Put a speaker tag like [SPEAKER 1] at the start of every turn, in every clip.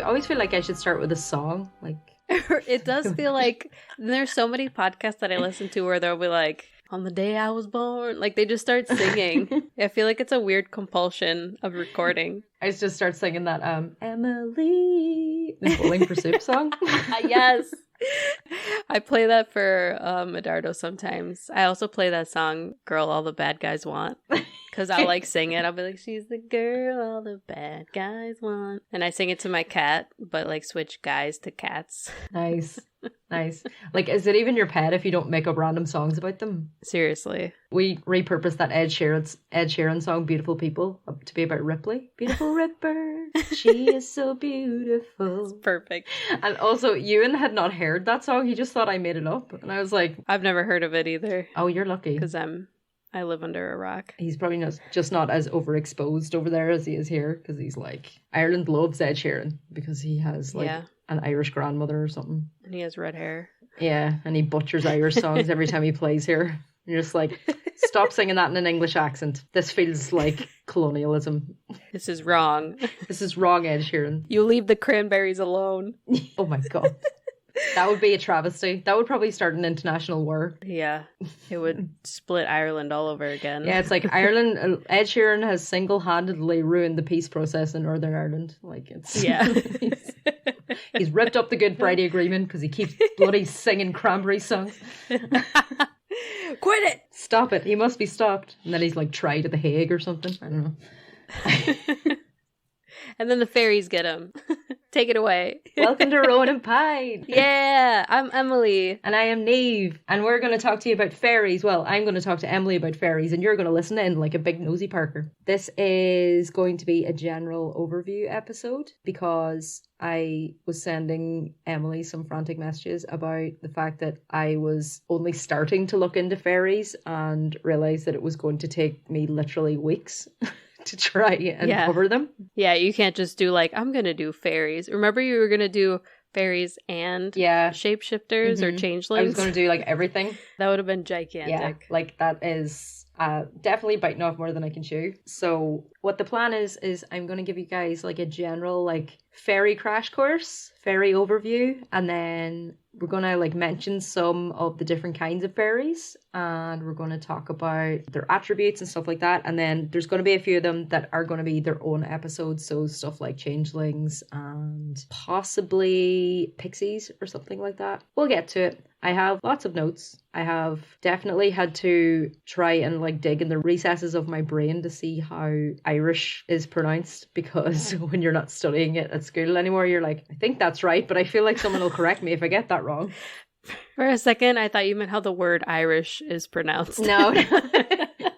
[SPEAKER 1] always feel like I should start with a song. Like
[SPEAKER 2] It does feel like there's so many podcasts that I listen to where they'll be like, on the day I was born, like they just start singing. I feel like it's a weird compulsion of recording.
[SPEAKER 1] I just start singing that Emily, the Bowling for Soup song.
[SPEAKER 2] Yes. I play that for Medardo sometimes. I also play that song, Girl All the Bad Guys Want, because I like sing it. I'll be like, she's the girl all the bad guys want. And I sing it to my cat, but like switch guys to cats.
[SPEAKER 1] Nice. Like, is it even your pet if you don't make up random songs about them?
[SPEAKER 2] Seriously.
[SPEAKER 1] We repurposed that Ed Sheeran song, Beautiful People, to be about Ripley. Beautiful Ripper, she is so beautiful.
[SPEAKER 2] It's perfect.
[SPEAKER 1] And also, Ewan had not heard that song. He just thought I made it up. And I was like...
[SPEAKER 2] I've never heard of it either.
[SPEAKER 1] Oh, you're lucky.
[SPEAKER 2] Because I live under a rock.
[SPEAKER 1] He's probably just not as overexposed over there as he is here, because he's like... Ireland loves Ed Sheeran, because he has like... Yeah. An Irish grandmother or something.
[SPEAKER 2] And he has red hair.
[SPEAKER 1] Yeah, and he butchers Irish songs every time he plays here. You're just like, stop singing that in an English accent. This feels like colonialism.
[SPEAKER 2] This is wrong.
[SPEAKER 1] This is wrong, Ed Sheeran.
[SPEAKER 2] You leave the cranberries alone.
[SPEAKER 1] Oh my god. That would be a travesty. That would probably start an international war.
[SPEAKER 2] Yeah, it would split Ireland all over again.
[SPEAKER 1] Yeah, it's like Ireland, Ed Sheeran has single-handedly ruined the peace process in Northern Ireland. Like, it's...
[SPEAKER 2] Yeah.
[SPEAKER 1] He's ripped up the Good Friday Agreement because he keeps bloody singing cranberry songs.
[SPEAKER 2] Quit it!
[SPEAKER 1] Stop it. He must be stopped. And then he's like tried at The Hague or something. I don't know.
[SPEAKER 2] And then the fairies get him. Take it away.
[SPEAKER 1] Welcome to Rowan and Pine.
[SPEAKER 2] Yeah, I'm Emily.
[SPEAKER 1] And I am Niamh. And we're going to talk to you about fairies. Well, I'm going to talk to Emily about fairies, and you're going to listen in like a big nosy Parker. This is going to be a general overview episode because I was sending Emily some frantic messages about the fact that I was only starting to look into fairies and realised that it was going to take me literally weeks to try and cover them.
[SPEAKER 2] Yeah, you can't just do like, I'm going to do fairies. Remember you were going to do fairies and shapeshifters or changelings?
[SPEAKER 1] I was going to do like everything.
[SPEAKER 2] That would have been gigantic.
[SPEAKER 1] Yeah, like that is definitely biting off more than I can chew. So what the plan is I'm going to give you guys like a general like fairy crash course, fairy overview, and then we're going to like mention some of the different kinds of fairies, and we're going to talk about their attributes and stuff like that. And then there's going to be a few of them that are going to be their own episodes, so stuff like changelings and possibly pixies or something like that. We'll get to it. I have lots of notes. I have definitely had to try and like dig in the recesses of my brain to see how Irish is pronounced, because when you're not studying it at school anymore, you're like, I think that's right, but I feel like someone will correct me if I get that wrong.
[SPEAKER 2] For a second, I thought you meant how the word Irish is pronounced.
[SPEAKER 1] No,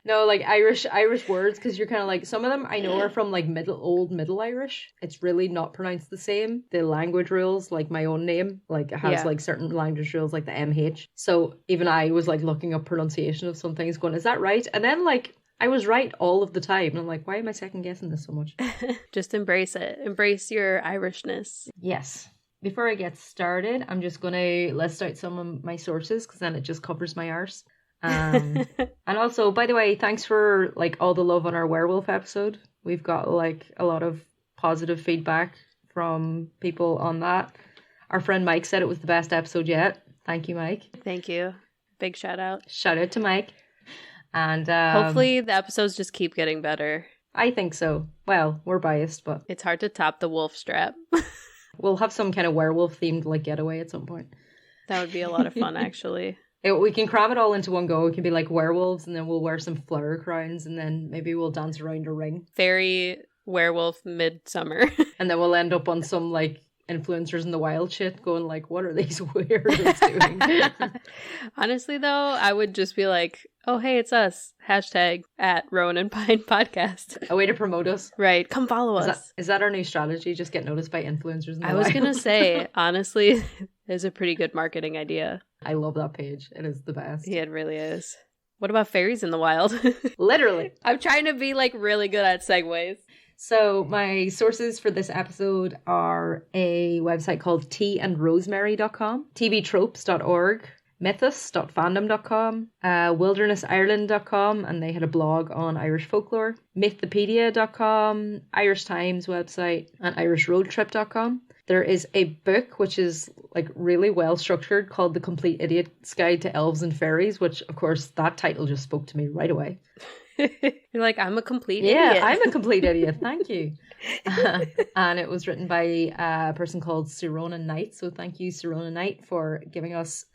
[SPEAKER 1] no, like Irish words, because you're kind of like, some of them I know are from like old Middle Irish. It's really not pronounced the same. The language rules, like my own name, like it has like certain language rules, like the MH. So even I was like looking up pronunciation of some things, going, is that right? And then like I was right all of the time. And I'm like, why am I second guessing this so much?
[SPEAKER 2] Just embrace it. Embrace your Irishness.
[SPEAKER 1] Yes. Before I get started, I'm just going to list out some of my sources, because then it just covers my arse. And also, by the way, thanks for like all the love on our werewolf episode. We've got like a lot of positive feedback from people on that. Our friend Mike said it was the best episode yet. Thank you, Mike.
[SPEAKER 2] Thank you. Big shout out.
[SPEAKER 1] Shout out to Mike. And
[SPEAKER 2] hopefully the episodes just keep getting better.
[SPEAKER 1] I think so. Well, we're biased, but
[SPEAKER 2] it's hard to top the wolf strap.
[SPEAKER 1] We'll have some kind of werewolf themed like getaway at some point.
[SPEAKER 2] That would be a lot of fun, actually.
[SPEAKER 1] We can cram it all into one go. It can be like werewolves, and then we'll wear some flower crowns, and then maybe we'll dance around a ring.
[SPEAKER 2] Fairy werewolf midsummer.
[SPEAKER 1] And then we'll end up on some like influencers in the wild shit going like, what are these weirdos doing?
[SPEAKER 2] Honestly though, I would just be like, oh hey, it's us. #RowanandPinepod.
[SPEAKER 1] A way to promote us.
[SPEAKER 2] Right. Come follow us.
[SPEAKER 1] Is that our new strategy? Just get noticed by influencers in the wild?
[SPEAKER 2] I was gonna say, honestly, it's a pretty good marketing idea.
[SPEAKER 1] I love that page. It is the best.
[SPEAKER 2] Yeah, it really is. What about fairies in the wild?
[SPEAKER 1] Literally.
[SPEAKER 2] I'm trying to be like really good at segues.
[SPEAKER 1] So my sources for this episode are a website called teaandrosemary.com, tvtropes.org, mythos.fandom.com, wildernessireland.com, and they had a blog on Irish folklore, mythopedia.com, Irish Times website, and irishroadtrip.com. There is a book which is like really well structured called The Complete Idiot's Guide to Elves and Fairies, which of course that title just spoke to me right away.
[SPEAKER 2] You're like, I'm a complete
[SPEAKER 1] idiot.
[SPEAKER 2] idiot.
[SPEAKER 1] Yeah, I'm a complete idiot. Thank you. And it was written by a person called Sirona Knight. So thank you, Sirona Knight, for giving us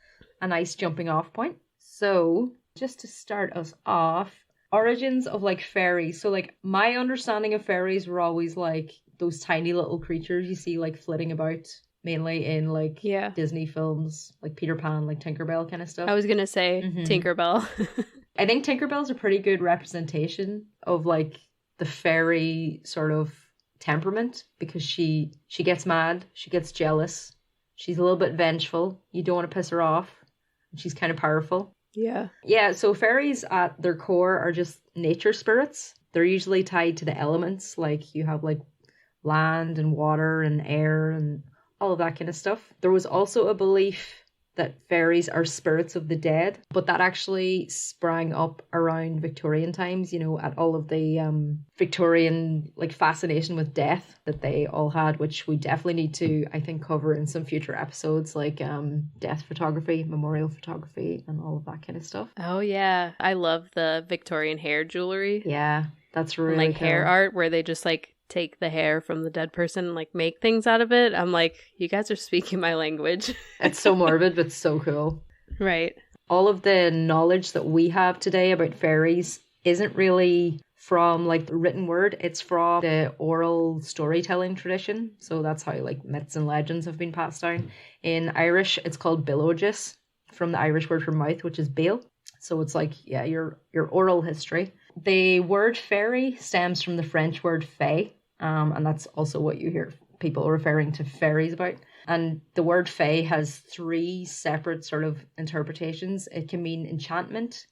[SPEAKER 1] a nice jumping off point. So just to start us off, origins of like fairies. So like my understanding of fairies were always like those tiny little creatures you see like flitting about, mainly in like Disney films, like Peter Pan, like Tinkerbell kind of stuff.
[SPEAKER 2] I was gonna say Tinkerbell.
[SPEAKER 1] I think Tinkerbell's a pretty good representation of like the fairy sort of temperament, because she gets mad, she gets jealous, she's a little bit vengeful, you don't want to piss her off, and she's kind of powerful. Yeah, so fairies at their core are just nature spirits. They're usually tied to the elements, like you have like land and water and air and all of that kind of stuff. There was also a belief that fairies are spirits of the dead, but that actually sprang up around Victorian times, you know, at all of the Victorian like fascination with death that they all had, which we definitely need to, I think, cover in some future episodes, like death photography, memorial photography, and all of that kind of stuff.
[SPEAKER 2] Oh yeah, I love the Victorian hair jewelry.
[SPEAKER 1] Yeah, that's really
[SPEAKER 2] and, like
[SPEAKER 1] cool.
[SPEAKER 2] Hair art where they just like take the hair from the dead person and like make things out of it. I'm like, you guys are speaking my language.
[SPEAKER 1] It's so morbid, but so cool.
[SPEAKER 2] Right.
[SPEAKER 1] All of the knowledge that we have today about fairies isn't really from like the written word, it's from the oral storytelling tradition. So that's how like myths and legends have been passed down. In Irish, it's called bilogis, from the Irish word for mouth, which is bail. So it's like, yeah, your oral history. The word fairy stems from the French word fée, and that's also what you hear people referring to fairies about. And the word fée has three separate sort of interpretations. It can mean enchantment,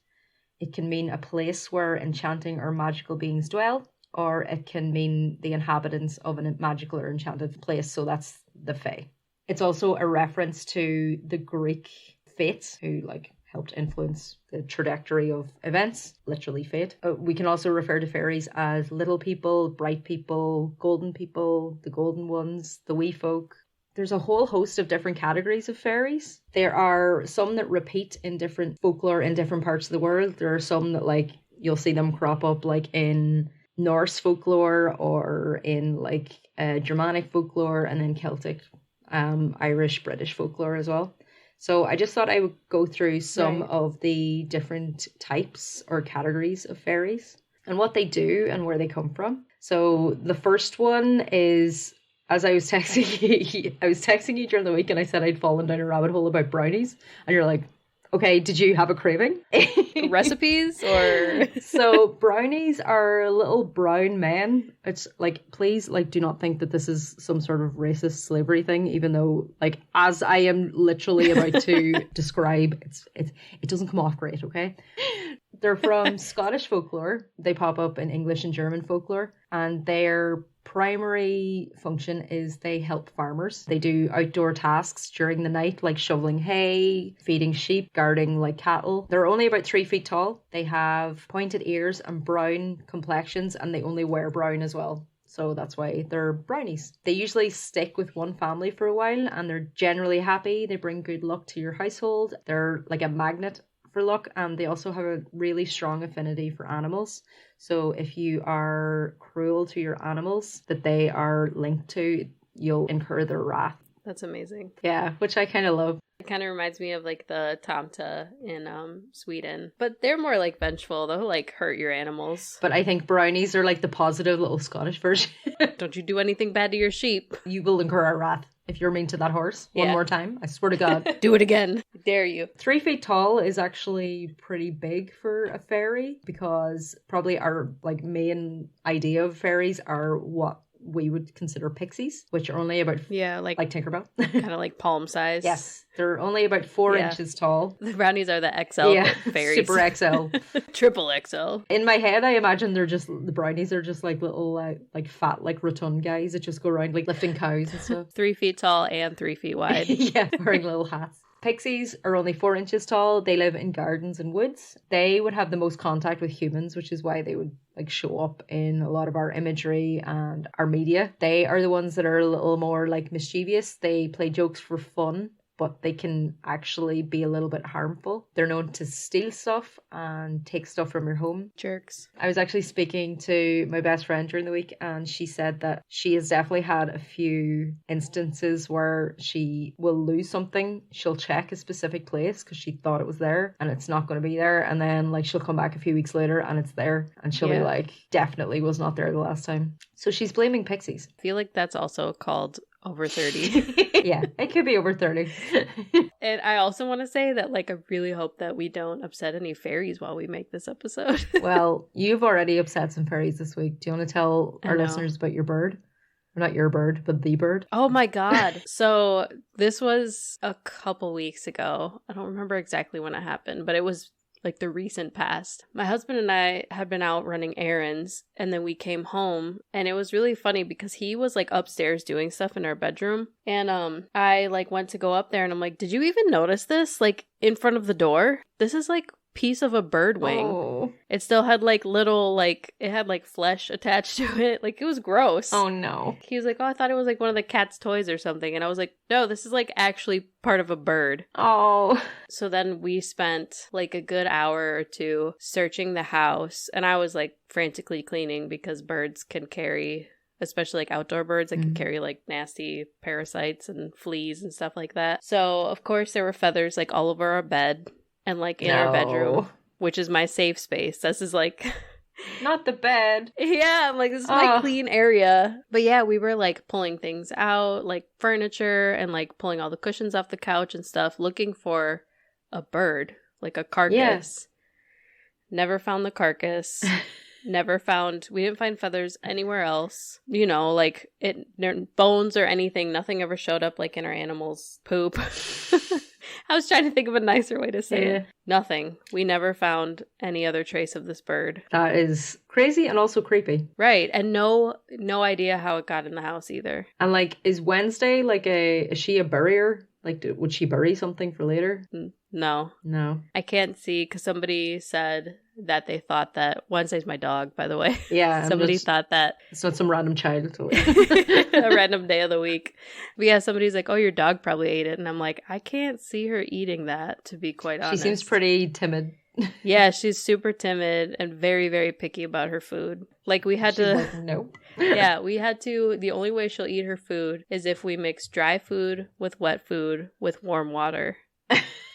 [SPEAKER 1] it can mean a place where enchanting or magical beings dwell, or it can mean the inhabitants of a magical or enchanted place. So that's the fée. It's also a reference to the Greek fates, who like helped influence the trajectory of events, literally fate. We can also refer to fairies as little people, bright people, the golden ones, the wee folk. There's a whole host of different categories of fairies. There are some that repeat in different folklore in different parts of the world. There are some that like you'll see them crop up like in Norse folklore or in like Germanic folklore, and then Celtic, Irish, British folklore as well. So I just thought I would go through some of the different types or categories of fairies and what they do and where they come from. So the first one is, as I was texting you during the week and I said I'd fallen down a rabbit hole about brownies, and you're like, okay, did you have a craving?
[SPEAKER 2] Recipes or?
[SPEAKER 1] So brownies are little brown men. It's like, please, like, do not think that this is some sort of racist slavery thing, even though, like, as I am literally about to describe, it doesn't come off great, okay? They're from Scottish folklore. They pop up in English and German folklore, and their primary function is they help farmers. They do outdoor tasks during the night, like shoveling hay, feeding sheep, guarding like cattle. They're only about 3 feet tall. They have pointed ears and brown complexions, and they only wear brown as well. So that's why they're brownies. They usually stick with one family for a while, and they're generally happy. They bring good luck to your household. They're like a magnet for luck, and they also have a really strong affinity for animals. So if you are cruel to your animals that they are linked to, you'll incur their wrath.
[SPEAKER 2] That's amazing.
[SPEAKER 1] Yeah, which I kind of love.
[SPEAKER 2] It kind of reminds me of like the Tomta in Sweden, but they're more like vengeful. They'll like hurt your animals.
[SPEAKER 1] But I think brownies are like the positive little Scottish version.
[SPEAKER 2] Don't you do anything bad to your sheep.
[SPEAKER 1] You will incur our wrath if you're mean to that horse one more time. I swear to God.
[SPEAKER 2] Do it again. I dare you.
[SPEAKER 1] 3 feet tall is actually pretty big for a fairy, because probably our like main idea of fairies are what we would consider pixies, which are only about like Tinkerbell,
[SPEAKER 2] kind of like palm size.
[SPEAKER 1] Yes, they're only about 4 inches tall.
[SPEAKER 2] The brownies are the XL fairies.
[SPEAKER 1] Super XL.
[SPEAKER 2] Triple XL.
[SPEAKER 1] In my head, I imagine the brownies are just like little like fat, like rotund guys that just go around like lifting cows and stuff.
[SPEAKER 2] 3 feet tall and 3 feet wide.
[SPEAKER 1] Yeah, wearing little hats. Pixies are only 4 inches tall. They live in gardens and woods. They would have the most contact with humans, which is why they would like show up in a lot of our imagery and our media. They are the ones that are a little more like mischievous. They play jokes for fun, but they can actually be a little bit harmful. They're known to steal stuff and take stuff from your home.
[SPEAKER 2] Jerks.
[SPEAKER 1] I was actually speaking to my best friend during the week, and she said that she has definitely had a few instances where she will lose something. She'll check a specific place because she thought it was there and it's not going to be there. And then like she'll come back a few weeks later and it's there, and she'll be like, definitely was not there the last time. So she's blaming pixies.
[SPEAKER 2] I feel like that's also called over 30.
[SPEAKER 1] Yeah, it could be over 30.
[SPEAKER 2] And I also want to say that like I really hope that we don't upset any fairies while we make this episode.
[SPEAKER 1] Well, you've already upset some fairies this week. Do you want to tell our listeners about your bird? Or not your bird, but the bird?
[SPEAKER 2] Oh my god. So this was a couple weeks ago. I don't remember exactly when it happened, but it was like the recent past. My husband and I had been out running errands, and then we came home, and it was really funny because he was like upstairs doing stuff in our bedroom, and I like went to go up there, and I'm like, did you even notice this? Like in front of the door? This is like piece of a bird wing.
[SPEAKER 1] Oh.
[SPEAKER 2] It still had like little like it had like flesh attached to it. Like it was gross.
[SPEAKER 1] Oh no.
[SPEAKER 2] He was like, oh, I thought it was like one of the cat's toys or something. And I was like, no, this is like actually part of a bird.
[SPEAKER 1] Oh.
[SPEAKER 2] So then we spent like a good hour or two searching the house, and I was like frantically cleaning because birds can carry, especially like outdoor birds, that can carry like nasty parasites and fleas and stuff like that. So of course there were feathers like all over our bed and like in our bedroom, which is my safe space. This is like
[SPEAKER 1] not the bed.
[SPEAKER 2] Yeah, I'm like, this is my clean area. But yeah, we were like pulling things out, like furniture, and like pulling all the cushions off the couch and stuff, looking for a bird, like a carcass. Yes. Never found the carcass. We didn't find feathers anywhere else. You know, like bones or anything. Nothing ever showed up like in our animals' poop. I was trying to think of a nicer way to say it. Nothing. We never found any other trace of this bird.
[SPEAKER 1] That is crazy and also creepy.
[SPEAKER 2] Right. And no idea how it got in the house either.
[SPEAKER 1] And like, is Wednesday like is she a burier? Like, would she bury something for later?
[SPEAKER 2] No. I can't see because somebody said that they thought that Wednesday's my dog, by the way.
[SPEAKER 1] Yeah.
[SPEAKER 2] Somebody thought that.
[SPEAKER 1] It's not some random child.
[SPEAKER 2] A random day of the week. But yeah, somebody's like, oh, your dog probably ate it. And I'm like, I can't see her eating that, to be quite honest.
[SPEAKER 1] She seems pretty timid.
[SPEAKER 2] Yeah, she's super timid and very, very picky about her food. Like we had
[SPEAKER 1] like, nope.
[SPEAKER 2] Yeah, we had to. The only way she'll eat her food is if we mix dry food with wet food with warm water.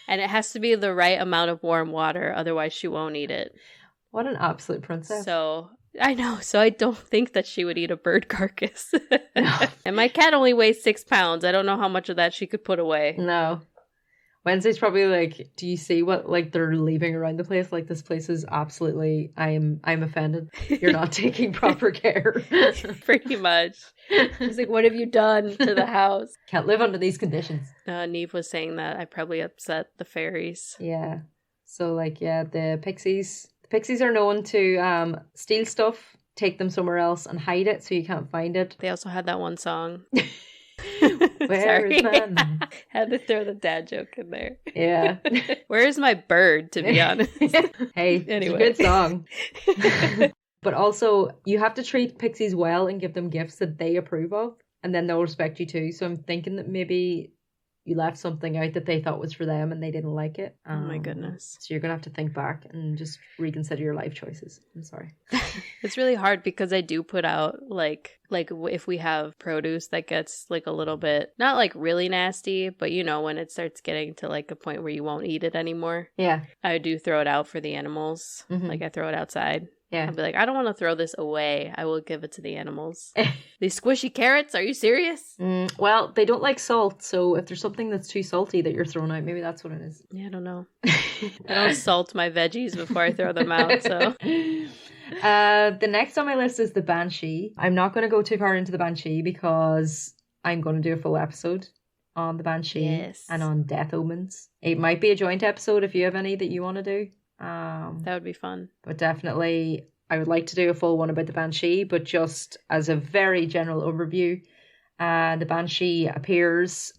[SPEAKER 2] And it has to be the right amount of warm water, otherwise she won't eat it.
[SPEAKER 1] What an absolute princess.
[SPEAKER 2] So, I know. So I don't think that she would eat a bird carcass. No. And my cat only weighs 6 pounds. I don't know how much of that she could put away.
[SPEAKER 1] No. Wednesday's probably like, do you see what like they're leaving around the place? Like, this place is absolutely, I'm offended. You're not taking proper care.
[SPEAKER 2] Pretty much. He's like, what have you done to the house?
[SPEAKER 1] Can't live under these conditions.
[SPEAKER 2] Niamh was saying that I probably upset the fairies.
[SPEAKER 1] Yeah. So like, yeah, the pixies are known to steal stuff, take them somewhere else and hide it so you can't find it.
[SPEAKER 2] They also had that one song.
[SPEAKER 1] Where is my
[SPEAKER 2] had to throw the dad joke in there.
[SPEAKER 1] Yeah.
[SPEAKER 2] Where is my bird, to be honest?
[SPEAKER 1] Hey, anyway. It's a good song. But also, you have to treat pixies well and give them gifts that they approve of, and then they'll respect you too. So I'm thinking that maybe you left something out that they thought was for them and they didn't like it.
[SPEAKER 2] Oh my goodness.
[SPEAKER 1] So you're going to have to think back and just reconsider your life choices. I'm sorry.
[SPEAKER 2] It's really hard because I do put out like if we have produce that gets like a little bit, not like really nasty, but you know, when it starts getting to like a point where you won't eat it anymore.
[SPEAKER 1] Yeah.
[SPEAKER 2] I do throw it out for the animals. Mm-hmm. Like I throw it outside.
[SPEAKER 1] Yeah.
[SPEAKER 2] I'll be like, I don't want to throw this away. I will give it to the animals. These squishy carrots, are you serious?
[SPEAKER 1] Well, they don't like salt, so if there's something that's too salty that you're throwing out, maybe that's what it is.
[SPEAKER 2] Yeah, I don't know. I don't salt my veggies before I throw them out, so...
[SPEAKER 1] The next on my list is the Banshee. I'm not going to go too far into the Banshee because I'm going to do a full episode on the Banshee and on death omens. It might be a joint episode if you have any that you want to do.
[SPEAKER 2] That would be fun.
[SPEAKER 1] But definitely, I would like to do a full one about the Banshee, but just as a very general overview, The banshee appears.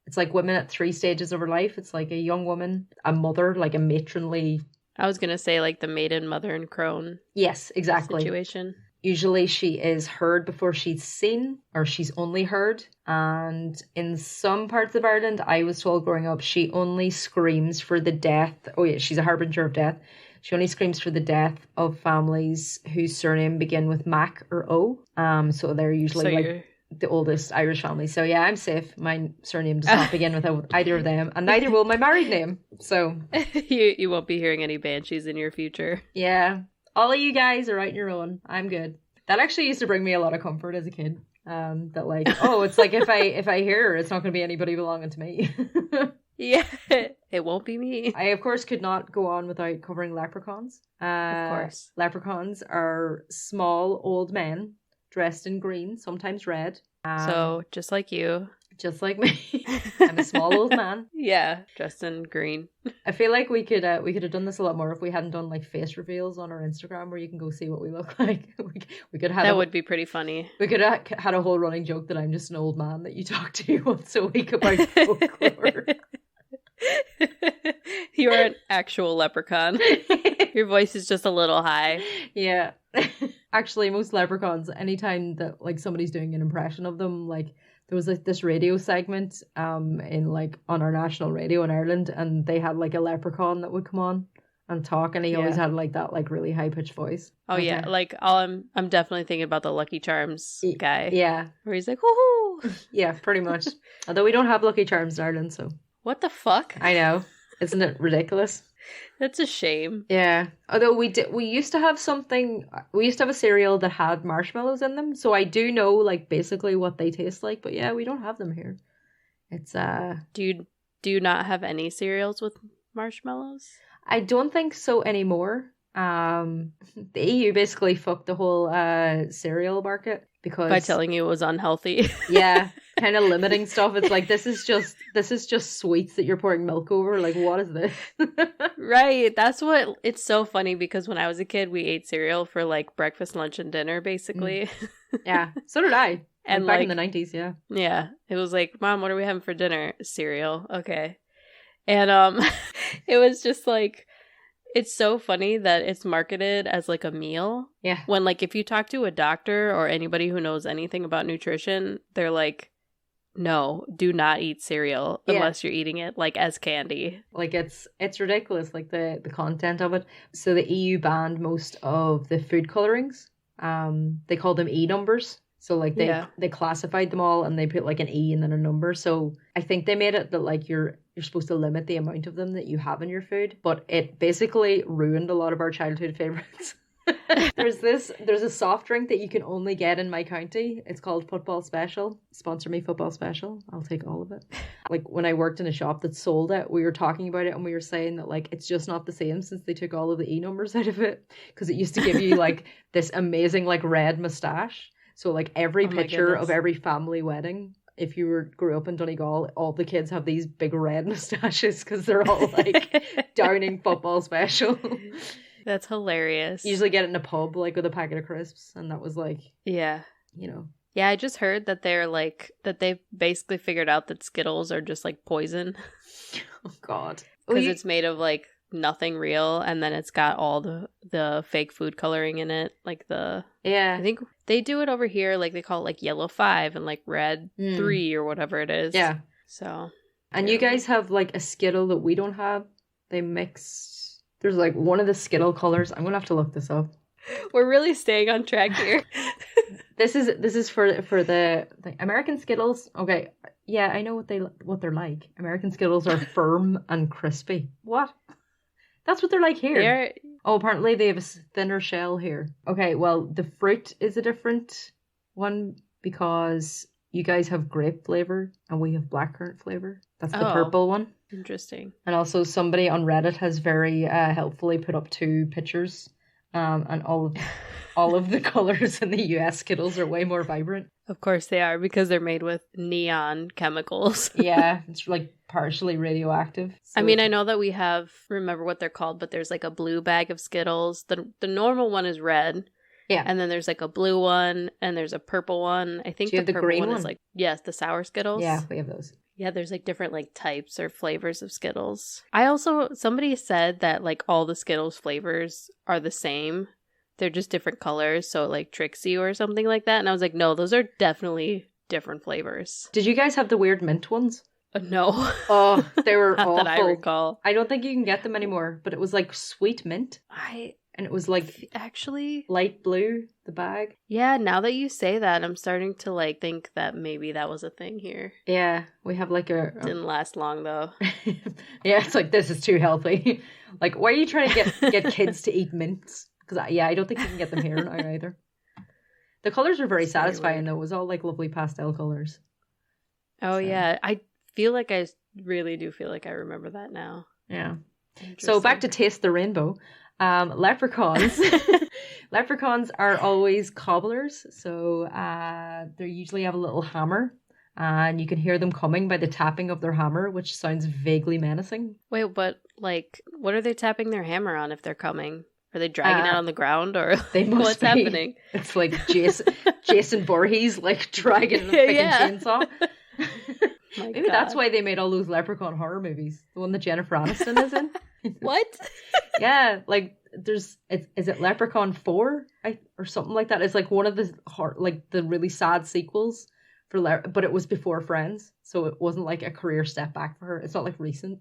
[SPEAKER 1] It's like women at 3 stages of her life. It's like a young woman, a mother, like a matronly.
[SPEAKER 2] I was gonna say like the maiden, mother, and crone.
[SPEAKER 1] Yes, exactly.
[SPEAKER 2] Situation.
[SPEAKER 1] Usually she is heard before she's seen, or she's only heard. And in some parts of Ireland, I was told growing up, she only screams for the death. Oh yeah, she's a harbinger of death. She only screams for the death of families whose surname begin with Mac or O. So they're usually the oldest Irish family. So yeah, I'm safe. My surname does not begin with either of them, and neither will my married name. So
[SPEAKER 2] you won't be hearing any banshees in your future.
[SPEAKER 1] Yeah. All of you guys are out on your own. I'm good. That actually used to bring me a lot of comfort as a kid. That like, oh, it's like if I hear her, it's not going to be anybody belonging to me.
[SPEAKER 2] Yeah, it won't be me.
[SPEAKER 1] I of course could not go on without covering leprechauns.
[SPEAKER 2] Of course,
[SPEAKER 1] leprechauns are small old men dressed in green, sometimes red.
[SPEAKER 2] So just like you.
[SPEAKER 1] Just like me. I'm a small old man.
[SPEAKER 2] Yeah, dressed in green.
[SPEAKER 1] I feel like we could have done this a lot more if we hadn't done like face reveals on our Instagram where you can go see what we look like. we could have
[SPEAKER 2] that would be pretty funny.
[SPEAKER 1] We could have had a whole running joke that I'm just an old man that you talk to once a week about folklore.
[SPEAKER 2] You're an actual leprechaun. Your voice is just a little high.
[SPEAKER 1] Yeah. Actually, most leprechauns, anytime that like somebody's doing an impression of them, like there was like this radio segment in like on our national radio in Ireland, and they had like a leprechaun that would come on and talk, and he always had like that like really high pitched voice.
[SPEAKER 2] Oh yeah, like I'm definitely thinking about the Lucky Charms guy.
[SPEAKER 1] Yeah,
[SPEAKER 2] where he's like, woohoo.
[SPEAKER 1] Yeah, pretty much. Although we don't have Lucky Charms in Ireland, so
[SPEAKER 2] what the fuck?
[SPEAKER 1] I know, isn't it ridiculous?
[SPEAKER 2] That's a shame.
[SPEAKER 1] Yeah. Although we used to have a cereal that had marshmallows in them, so I do know like basically what they taste like, but yeah, we don't have them here. It's
[SPEAKER 2] Do you not have any cereals with marshmallows?
[SPEAKER 1] I don't think so anymore. The EU basically fucked the whole cereal market because
[SPEAKER 2] by telling you it was unhealthy.
[SPEAKER 1] Yeah, kind of limiting stuff. It's like this is just sweets that you're pouring milk over. Like, what is this?
[SPEAKER 2] Right. That's what it's so funny because when I was a kid, we ate cereal for like breakfast, lunch, and dinner, basically.
[SPEAKER 1] Yeah, so did I.
[SPEAKER 2] And
[SPEAKER 1] back
[SPEAKER 2] like,
[SPEAKER 1] in the 90s, yeah.
[SPEAKER 2] Yeah, it was like, Mom, what are we having for dinner? Cereal. Okay. And it was just like. It's so funny that it's marketed as like a meal.
[SPEAKER 1] Yeah.
[SPEAKER 2] When like if you talk to a doctor or anybody who knows anything about nutrition, they're like, no, do not eat cereal unless you're eating it like as candy.
[SPEAKER 1] Like it's ridiculous, like the content of it. So the EU banned most of the food colorings. They call them E numbers. So like they classified them all and they put like an E and then a number. So I think they made it that like you're supposed to limit the amount of them that you have in your food, but it basically ruined a lot of our childhood favorites. There's a soft drink that you can only get in my county. It's called Football Special. Sponsor me, Football Special. I'll take all of it. Like when I worked in a shop that sold it, we were talking about it and we were saying that like it's just not the same since they took all of the E numbers out of it, because it used to give you like this amazing like red mustache. So like every picture of every family wedding, if you grew up in Donegal, all the kids have these big red mustaches because they're all like downing Football Special.
[SPEAKER 2] That's hilarious.
[SPEAKER 1] You usually get it in a pub like with a packet of crisps, and that was like,
[SPEAKER 2] yeah,
[SPEAKER 1] you know.
[SPEAKER 2] Yeah, I just heard that they basically figured out that Skittles are just like poison.
[SPEAKER 1] Oh God,
[SPEAKER 2] because it's made of like nothing real, and then it's got all the fake food coloring in it, like I think they do it over here, like they call it like yellow 5 and like red 3 or whatever it is.
[SPEAKER 1] Yeah.
[SPEAKER 2] So
[SPEAKER 1] and you guys have like a Skittle that we don't have. They mix. There's like one of the Skittle colors. I'm gonna have to look this up.
[SPEAKER 2] We're really staying on track here.
[SPEAKER 1] This is for the American Skittles. Okay, yeah, I know what they're like. American Skittles are firm and crispy. What? That's what they're like here. Oh, apparently they have a thinner shell here. Okay, well, the fruit is a different one because you guys have grape flavor and we have blackcurrant flavor. That's the purple one.
[SPEAKER 2] Interesting.
[SPEAKER 1] And also somebody on Reddit has very helpfully put up 2 pictures, and all of the colors in the US Skittles are way more vibrant.
[SPEAKER 2] Of course they are, because they're made with neon chemicals.
[SPEAKER 1] Yeah, it's like partially radioactive. So.
[SPEAKER 2] I mean, I know that we have, remember what they're called, but there's like a blue bag of Skittles. The normal one is red,
[SPEAKER 1] Yeah.
[SPEAKER 2] And then there's like a blue one and there's a purple one. I think
[SPEAKER 1] Do you have the
[SPEAKER 2] purple
[SPEAKER 1] green
[SPEAKER 2] one
[SPEAKER 1] one?
[SPEAKER 2] is like, yes, the sour Skittles.
[SPEAKER 1] Yeah, we have those.
[SPEAKER 2] Yeah, there's like different like types or flavors of Skittles. Somebody said that like all the Skittles flavors are the same. They're just different colors, so it like tricks you or something like that. And I was like, no, those are definitely different flavors.
[SPEAKER 1] Did you guys have the weird mint ones?
[SPEAKER 2] No.
[SPEAKER 1] Oh, they were
[SPEAKER 2] Not
[SPEAKER 1] awful.
[SPEAKER 2] that I recall.
[SPEAKER 1] I don't think you can get them anymore, but it was like sweet mint. And it was like
[SPEAKER 2] actually
[SPEAKER 1] light blue, the bag.
[SPEAKER 2] Yeah, now that you say that, I'm starting to like think that maybe that was a thing here.
[SPEAKER 1] Yeah, we have like
[SPEAKER 2] Didn't last long though.
[SPEAKER 1] Yeah, it's like, this is too healthy. Like, why are you trying to get kids to eat mints? Because I don't think you can get them here now either. The colors were very satisfying though. It was all like lovely pastel colors.
[SPEAKER 2] Oh yeah, I really do feel like I remember that now.
[SPEAKER 1] Yeah. So back to Taste the Rainbow. Leprechauns. Leprechauns are always cobblers. So they usually have a little hammer. And you can hear them coming by the tapping of their hammer, which sounds vaguely menacing.
[SPEAKER 2] Wait, but like, what are they tapping their hammer on if they're coming? Are they dragging it on the ground or what's happening?
[SPEAKER 1] It's like Jason Voorhees like dragging a freaking chainsaw. Maybe that's why they made all those leprechaun horror movies. The one that Jennifer Aniston is in.
[SPEAKER 2] What?
[SPEAKER 1] Yeah, like is it Leprechaun 4 or something like that? It's like one of the really sad sequels but it was before Friends, so it wasn't like a career step back for her. It's not like recent.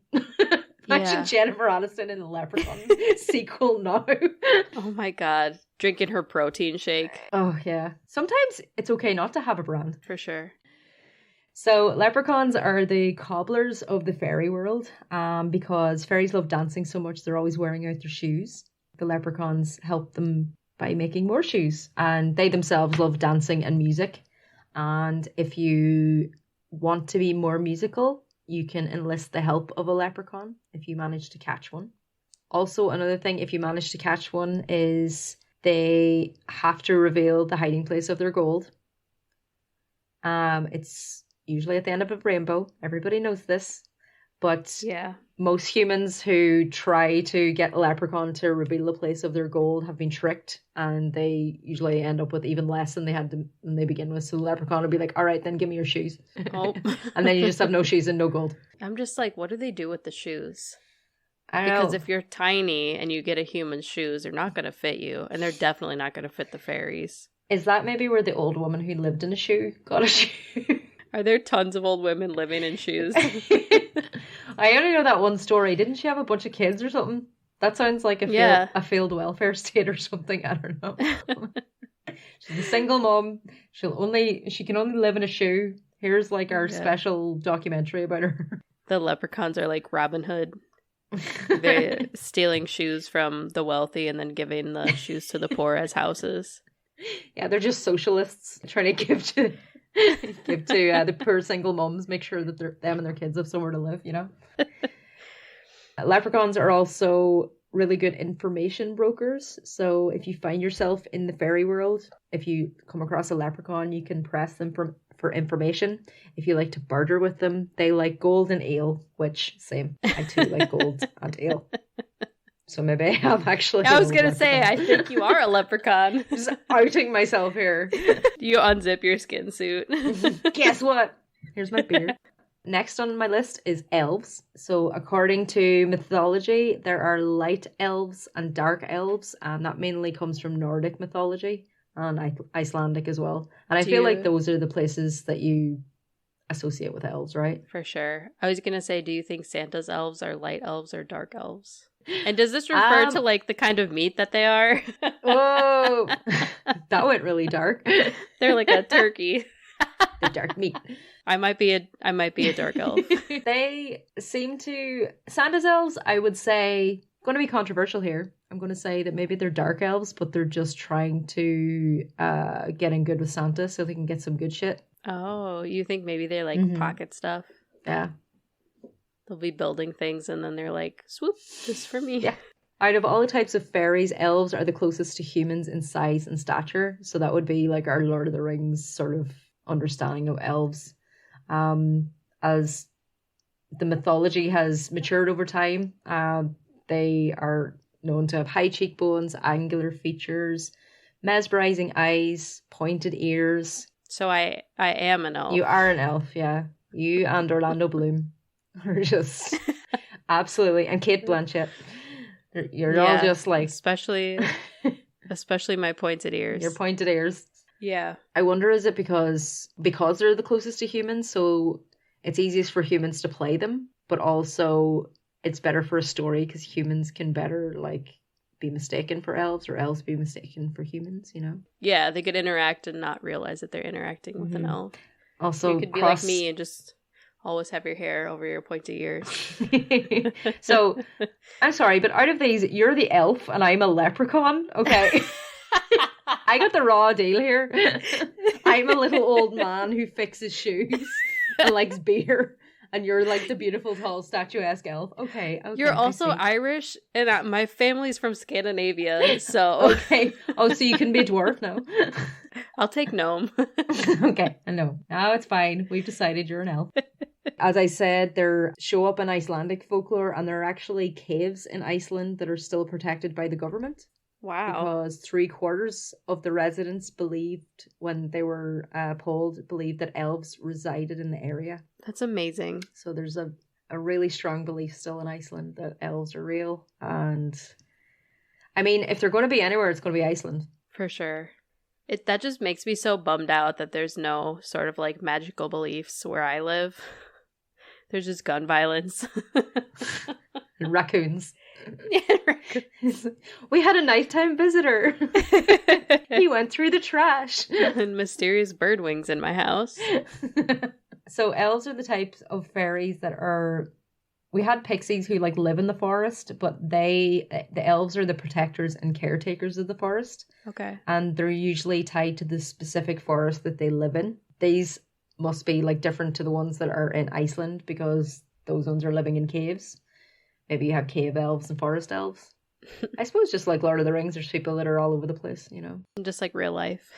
[SPEAKER 1] Imagine Jennifer Aniston in the Leprechaun sequel now.
[SPEAKER 2] Oh my god, drinking her protein shake.
[SPEAKER 1] Oh yeah. Sometimes it's okay not to have a brand.
[SPEAKER 2] For sure.
[SPEAKER 1] So leprechauns are the cobblers of the fairy world, because fairies love dancing so much they're always wearing out their shoes. The leprechauns help them by making more shoes, and they themselves love dancing and music. And if you want to be more musical, you can enlist the help of a leprechaun if you manage to catch one. Also, another thing, if you manage to catch one, is they have to reveal the hiding place of their gold. It's usually at the end of a rainbow. Everybody knows this. But most humans who try to get a leprechaun to reveal the place of their gold have been tricked, and they usually end up with even less than they had when they begin with. So the leprechaun will be like, all right, then give me your shoes.
[SPEAKER 2] Oh.
[SPEAKER 1] And then you just have no shoes and no gold.
[SPEAKER 2] I'm just like, what do they do with the shoes?
[SPEAKER 1] I don't know.
[SPEAKER 2] Because if you're tiny and you get a human's shoes, they're not going to fit you, and they're definitely not going to fit the fairies.
[SPEAKER 1] Is that maybe where the old woman who lived in a shoe got a shoe?
[SPEAKER 2] Are there tons of old women living in shoes?
[SPEAKER 1] I only know that one story. Didn't she have a bunch of kids or something? That sounds like a failed welfare state or something. I don't know. She's a single mom. She can only live in a shoe. Here's like our special documentary about her.
[SPEAKER 2] The leprechauns are like Robin Hood. They're stealing shoes from the wealthy and then giving the shoes to the poor as houses.
[SPEAKER 1] Yeah, they're just socialists trying to give to the poor single moms, make sure that them and their kids have somewhere to live, you know. Leprechauns are also really good information brokers. So if you find yourself in the fairy world, if you come across a leprechaun, you can press them for information. If you like to barter with them, they like gold and ale, which same. I too like gold and ale. So maybe I'm actually...
[SPEAKER 2] I was going to say, I think you are a leprechaun.
[SPEAKER 1] Just outing myself here.
[SPEAKER 2] You unzip your skin suit.
[SPEAKER 1] Guess what? Here's my beard. Next on my list is elves. So according to mythology, there are light elves and dark elves, and that mainly comes from Nordic mythology and Icelandic as well. And I feel like those are the places that you associate with elves, right?
[SPEAKER 2] For sure. I was going to say, do you think Santa's elves are light elves or dark elves? And does this refer to like the kind of meat that they are?
[SPEAKER 1] Whoa, that went really dark.
[SPEAKER 2] They're like a turkey.
[SPEAKER 1] The dark meat.
[SPEAKER 2] I might be a dark elf.
[SPEAKER 1] They seem to Santa's elves. I would say, going to be controversial here. I'm going to say that maybe they're dark elves, but they're just trying to get in good with Santa so they can get some good shit.
[SPEAKER 2] Oh, you think maybe they're like pocket stuff?
[SPEAKER 1] Yeah.
[SPEAKER 2] They'll be building things and then they're like, swoop, this for me.
[SPEAKER 1] Yeah. Out of all the types of fairies, elves are the closest to humans in size and stature. So that would be like our Lord of the Rings sort of understanding of elves. As the mythology has matured over time, they are known to have high cheekbones, angular features, mesmerizing eyes, pointed ears.
[SPEAKER 2] So I am an elf.
[SPEAKER 1] You are an elf, yeah. You and Orlando Bloom are just absolutely, and Kate Blanchett. You're all just like,
[SPEAKER 2] especially my pointed ears.
[SPEAKER 1] Your pointed ears.
[SPEAKER 2] Yeah.
[SPEAKER 1] I wonder, is it because they're the closest to humans, so it's easiest for humans to play them, but also it's better for a story because humans can better like be mistaken for elves, or elves be mistaken for humans, you know?
[SPEAKER 2] Yeah, they could interact and not realize that they're interacting with an elf.
[SPEAKER 1] Also,
[SPEAKER 2] you could be like me and just always have your hair over your pointy ears.
[SPEAKER 1] So, I'm sorry, but out of these, you're the elf and I'm a leprechaun, okay? I got the raw deal here. I'm a little old man who fixes shoes and likes beer. And you're like the beautiful, tall, statuesque elf. Okay.
[SPEAKER 2] You're also Irish, and my family's from Scandinavia, so...
[SPEAKER 1] Okay. Oh, so you can be a dwarf now?
[SPEAKER 2] I'll take gnome.
[SPEAKER 1] Okay, I know. Now it's fine. We've decided you're an elf. As I said, they show up in Icelandic folklore, and there are actually caves in Iceland that are still protected by the government.
[SPEAKER 2] Wow.
[SPEAKER 1] Because 3/4 of the residents believed, when they were polled, believed that elves resided in the area.
[SPEAKER 2] That's amazing.
[SPEAKER 1] So there's a really strong belief still in Iceland that elves are real. And I mean, if they're going to be anywhere, it's going to be Iceland.
[SPEAKER 2] For sure. That just makes me so bummed out that there's no sort of like magical beliefs where I live. There's just gun violence.
[SPEAKER 1] And raccoons. Yeah, raccoons. We had a nighttime visitor. He went through the trash.
[SPEAKER 2] And mysterious bird wings in my house.
[SPEAKER 1] So elves are the types of fairies that are... We had pixies who like live in the forest, but the elves are the protectors and caretakers of the forest.
[SPEAKER 2] Okay.
[SPEAKER 1] And they're usually tied to the specific forest that they live in. These must be like different to the ones that are in Iceland because those ones are living in caves. Maybe you have cave elves and forest elves. I suppose just like Lord of the Rings, there's people that are all over the place, you know.
[SPEAKER 2] Just like real life.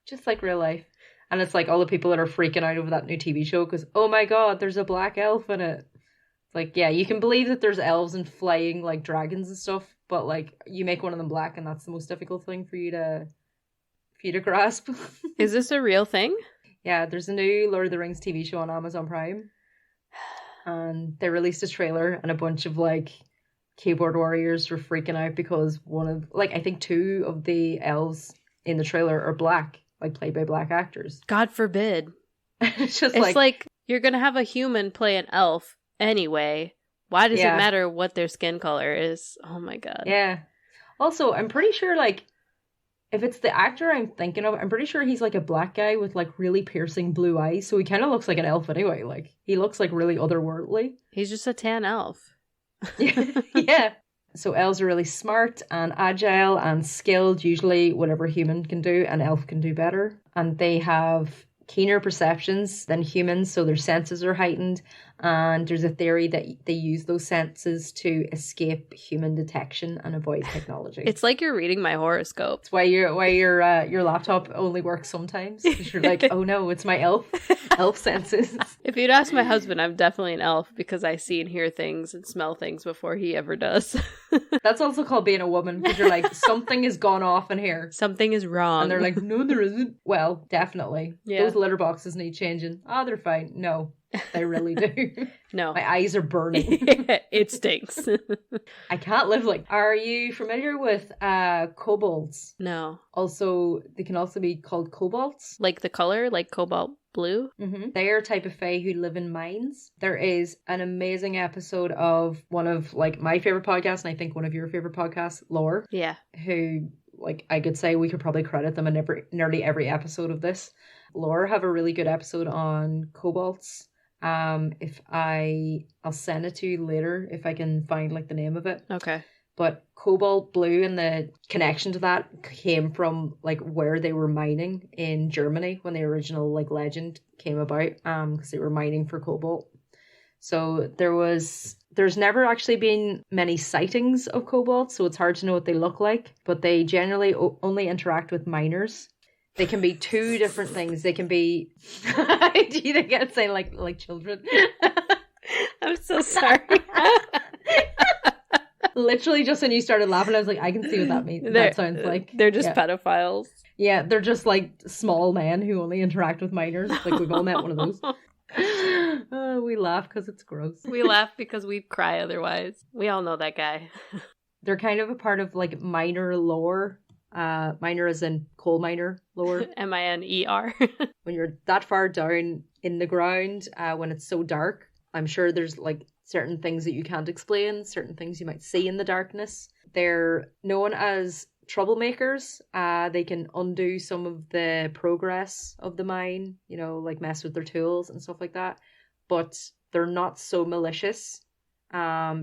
[SPEAKER 1] Just like real life. And it's like all the people that are freaking out over that new TV show because, oh my god, there's a black elf in it. It's like, yeah, you can believe that there's elves and flying like dragons and stuff, but like you make one of them black and that's the most difficult thing for you to grasp.
[SPEAKER 2] Is this a real thing?
[SPEAKER 1] Yeah, there's a new Lord of the Rings TV show on Amazon Prime. And they released a trailer and a bunch of like keyboard warriors were freaking out because one of, like, I think 2 of the elves in the trailer are black, like played by black actors.
[SPEAKER 2] God forbid.
[SPEAKER 1] It's
[SPEAKER 2] like you're going to have a human play an elf anyway. Why does it matter what their skin color is? Oh my god.
[SPEAKER 1] Yeah. Also, I'm pretty sure like if it's the actor I'm thinking of, I'm pretty sure he's like a black guy with like really piercing blue eyes. So he kind of looks like an elf anyway. Like he looks like really otherworldly.
[SPEAKER 2] He's just a tan elf.
[SPEAKER 1] Yeah. So elves are really smart and agile and skilled, usually whatever human can do, an elf can do better. And they have keener perceptions than humans, so their senses are heightened. And there's a theory that they use those senses to escape human detection and avoid technology.
[SPEAKER 2] It's like you're reading my horoscope.
[SPEAKER 1] It's why your laptop only works sometimes. Because you're like, oh no, it's my elf senses.
[SPEAKER 2] If you'd ask my husband, I'm definitely an elf because I see and hear things and smell things before he ever does.
[SPEAKER 1] That's also called being a woman because you're like, something has gone off in here.
[SPEAKER 2] Something is wrong.
[SPEAKER 1] And they're like, no, there isn't. Well, definitely.
[SPEAKER 2] Yeah.
[SPEAKER 1] Those litter boxes need changing. Oh, they're fine. No. They really do.
[SPEAKER 2] No.
[SPEAKER 1] My eyes are burning.
[SPEAKER 2] It stinks.
[SPEAKER 1] I can't live like... Are you familiar with kobolds?
[SPEAKER 2] No.
[SPEAKER 1] Also, they can also be called kobolds.
[SPEAKER 2] Like the color? Like cobalt blue?
[SPEAKER 1] Mm-hmm. They are a type of fae who live in mines. There is an amazing episode of one of like my favorite podcasts, and I think one of your favorite podcasts, Lore.
[SPEAKER 2] Yeah.
[SPEAKER 1] Who, like, I could say we could probably credit them in nearly every episode of this. Lore have a really good episode on kobolds. I'll send it to you later if I can find like the name of it.
[SPEAKER 2] Okay.
[SPEAKER 1] But cobalt blue and the connection to that came from like where they were mining in Germany when the original like legend came about, because they were mining for cobalt. So there's never actually been many sightings of cobalt, so it's hard to know what they look like, but they generally only interact with miners. They can be 2 different things. They can be... Do you think I'd say like children?
[SPEAKER 2] I'm so sorry.
[SPEAKER 1] Literally, just when you started laughing, I was like, I can see what that means. That sounds like.
[SPEAKER 2] They're just pedophiles.
[SPEAKER 1] Yeah, they're just like small men who only interact with minors. Like, we've all met one of those. We laugh because it's gross.
[SPEAKER 2] We laugh because we'd cry otherwise. We all know that guy.
[SPEAKER 1] They're kind of a part of like minor lore. Minor as in coal miner lore.
[SPEAKER 2] MINER.
[SPEAKER 1] When you're that far down in the ground, when it's so dark, I'm sure there's like certain things that you can't explain, certain things you might see in the darkness. They're known as troublemakers. They can undo some of the progress of the mine, you know, like mess with their tools and stuff like that. But they're not so malicious.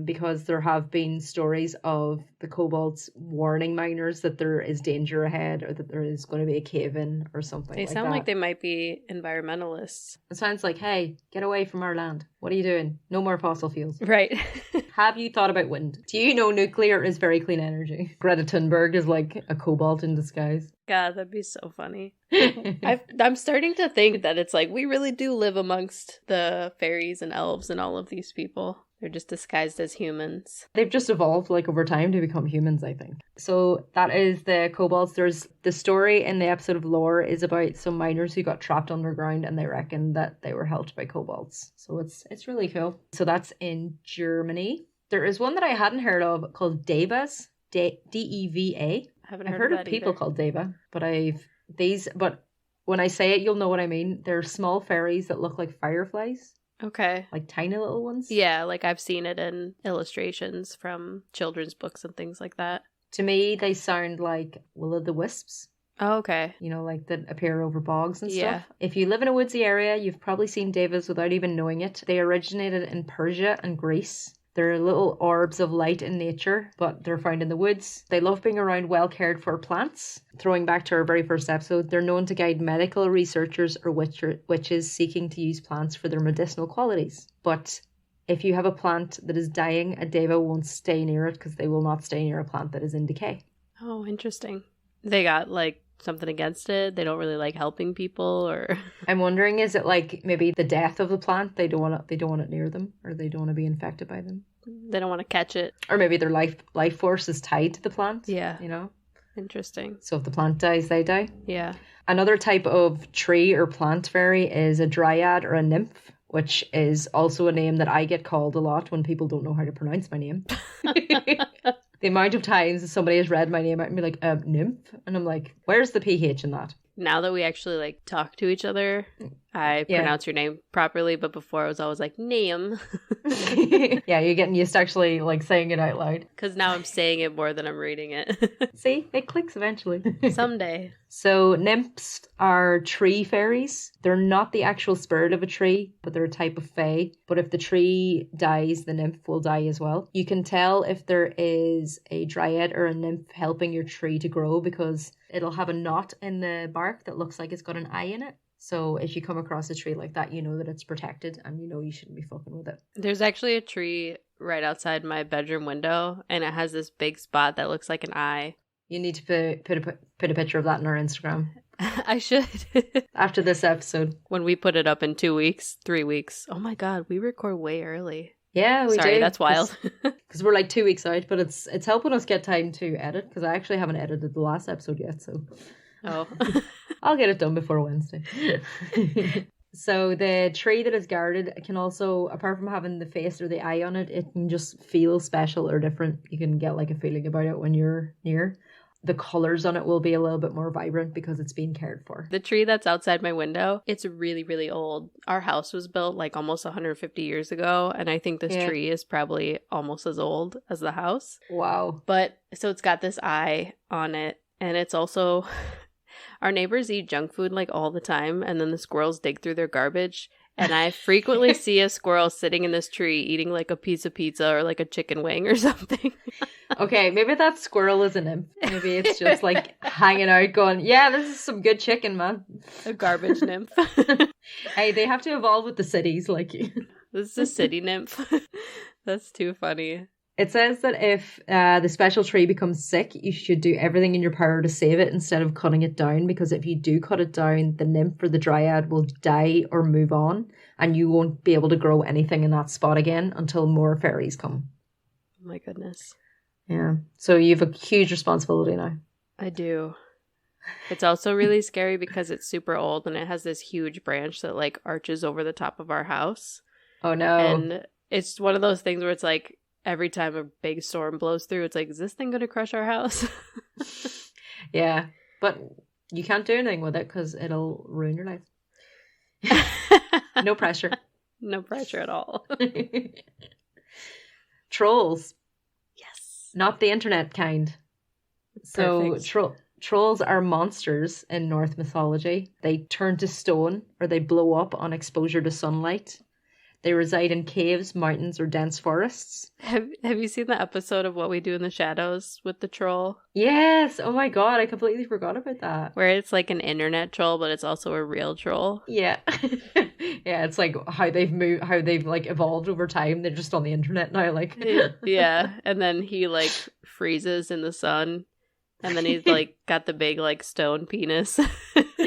[SPEAKER 1] Because there have been stories of the kobolds warning miners that there is danger ahead or that there is going to be a cave-in or something like that.
[SPEAKER 2] They sound like they might be environmentalists.
[SPEAKER 1] It sounds like, hey, get away from our land. What are you doing? No more fossil fuels.
[SPEAKER 2] Right.
[SPEAKER 1] Have you thought about wind? Do you know nuclear is very clean energy? Greta Thunberg is like a kobold in disguise.
[SPEAKER 2] God, that'd be so funny. I'm starting to think that it's like we really do live amongst the fairies and elves and all of these people. They're just disguised as humans.
[SPEAKER 1] They've just evolved like over time to become humans, I think. So that is the kobolds. There's the story in the episode of Lore is about some miners who got trapped underground and they reckon that they were helped by kobolds. So it's really cool. So that's in Germany. There is one that I hadn't heard of called Devas. Deva.
[SPEAKER 2] I've
[SPEAKER 1] heard of people called Deva, but when I say it, you'll know what I mean. They're small fairies that look like fireflies.
[SPEAKER 2] Okay.
[SPEAKER 1] Like tiny little ones?
[SPEAKER 2] Yeah, like I've seen it in illustrations from children's books and things like that.
[SPEAKER 1] To me, they sound like will-o'-the-wisps.
[SPEAKER 2] Oh, okay.
[SPEAKER 1] You know, like that appear over bogs and stuff.
[SPEAKER 2] Yeah.
[SPEAKER 1] If you live in a woodsy area, you've probably seen Devas without even knowing it. They originated in Persia and Greece. They're little orbs of light in nature, but they're found in the woods. They love being around well-cared for plants. Throwing back to our very first episode, they're known to guide medical researchers or witches seeking to use plants for their medicinal qualities. But if you have a plant that is dying, a Deva won't stay near it because they will not stay near a plant that is in decay.
[SPEAKER 2] Oh, interesting. They got like something against it? They don't really like helping people, or
[SPEAKER 1] I'm wondering, is it like maybe the death of the plant? They don't want it near them, or they don't want to be infected by them.
[SPEAKER 2] They don't want to catch it.
[SPEAKER 1] Or maybe their life force is tied to the plant.
[SPEAKER 2] Yeah.
[SPEAKER 1] You know?
[SPEAKER 2] Interesting.
[SPEAKER 1] So if the plant dies, they die.
[SPEAKER 2] Yeah.
[SPEAKER 1] Another type of tree or plant fairy is a dryad or a nymph, which is also a name that I get called a lot when people don't know how to pronounce my name. The amount of times somebody has read my name out and be like, nymph? And I'm like, where's the PH in that?
[SPEAKER 2] Now that we actually like talk to each other, I pronounce your name properly, but before I was always like, Niamh.
[SPEAKER 1] Yeah, you're getting used to actually like saying it out loud.
[SPEAKER 2] Because now I'm saying it more than I'm reading it.
[SPEAKER 1] See, it clicks eventually.
[SPEAKER 2] Someday.
[SPEAKER 1] So nymphs are tree fairies. They're not the actual spirit of a tree, but they're a type of fae. But if the tree dies, the nymph will die as well. You can tell if there is a dryad or a nymph helping your tree to grow because it'll have a knot in the bark that looks like it's got an eye in it. So if you come across a tree like that, you know that it's protected and you know you shouldn't be fucking with it.
[SPEAKER 2] There's actually a tree right outside my bedroom window, and it has this big spot that looks like an eye.
[SPEAKER 1] You need to put a picture of that on our Instagram.
[SPEAKER 2] I should.
[SPEAKER 1] After this episode.
[SPEAKER 2] When we put it up in 2 weeks, 3 weeks. Oh my god, we record way early.
[SPEAKER 1] Yeah, we do.
[SPEAKER 2] Sorry, that's wild.
[SPEAKER 1] Because we're like 2 weeks out, but it's helping us get time to edit because I actually haven't edited the last episode yet, so...
[SPEAKER 2] Oh.
[SPEAKER 1] I'll get it done before Wednesday. So the tree that is guarded can also, apart from having the face or the eye on it, it can just feel special or different. You can get like a feeling about it when you're near. The colours on it will be a little bit more vibrant because it's being cared for.
[SPEAKER 2] The tree that's outside my window, it's really, really old. Our house was built like almost 150 years ago, and I think this tree is probably almost as old as the house.
[SPEAKER 1] Wow.
[SPEAKER 2] But, so it's got this eye on it, and it's also... Our neighbors eat junk food like all the time, and then the squirrels dig through their garbage. And I frequently see a squirrel sitting in this tree eating like a piece of pizza or like a chicken wing or something.
[SPEAKER 1] Okay, maybe that squirrel is an imp. Maybe it's just like hanging out going, yeah, this is some good chicken, man.
[SPEAKER 2] A garbage nymph.
[SPEAKER 1] Hey, they have to evolve with the cities like you.
[SPEAKER 2] This is a city nymph. That's too funny.
[SPEAKER 1] It says that if the special tree becomes sick, you should do everything in your power to save it instead of cutting it down, because if you do cut it down, the nymph or the dryad will die or move on, and you won't be able to grow anything in that spot again until more fairies come.
[SPEAKER 2] Oh my goodness.
[SPEAKER 1] Yeah. So you have a huge responsibility now.
[SPEAKER 2] I do. It's also really scary because it's super old and it has this huge branch that like arches over the top of our house.
[SPEAKER 1] Oh no.
[SPEAKER 2] And it's one of those things where it's like every time a big storm blows through, it's like, is this thing going to crush our house?
[SPEAKER 1] Yeah. But you can't do anything with it because it'll ruin your life. No pressure.
[SPEAKER 2] No pressure at all.
[SPEAKER 1] Trolls.
[SPEAKER 2] Yes.
[SPEAKER 1] Not the internet kind. So trolls are monsters in Norse mythology. They turn to stone or they blow up on exposure to sunlight. They reside in caves, mountains, or dense forests.
[SPEAKER 2] Have you seen the episode of What We Do in the Shadows with the troll?
[SPEAKER 1] Yes. Oh my god, I completely forgot about that.
[SPEAKER 2] Where it's like an internet troll, but it's also a real troll.
[SPEAKER 1] Yeah. Yeah, it's like how they've like evolved over time. They're just on the internet now, like.
[SPEAKER 2] Yeah, and then he like freezes in the sun, and then he's like got the big like stone penis.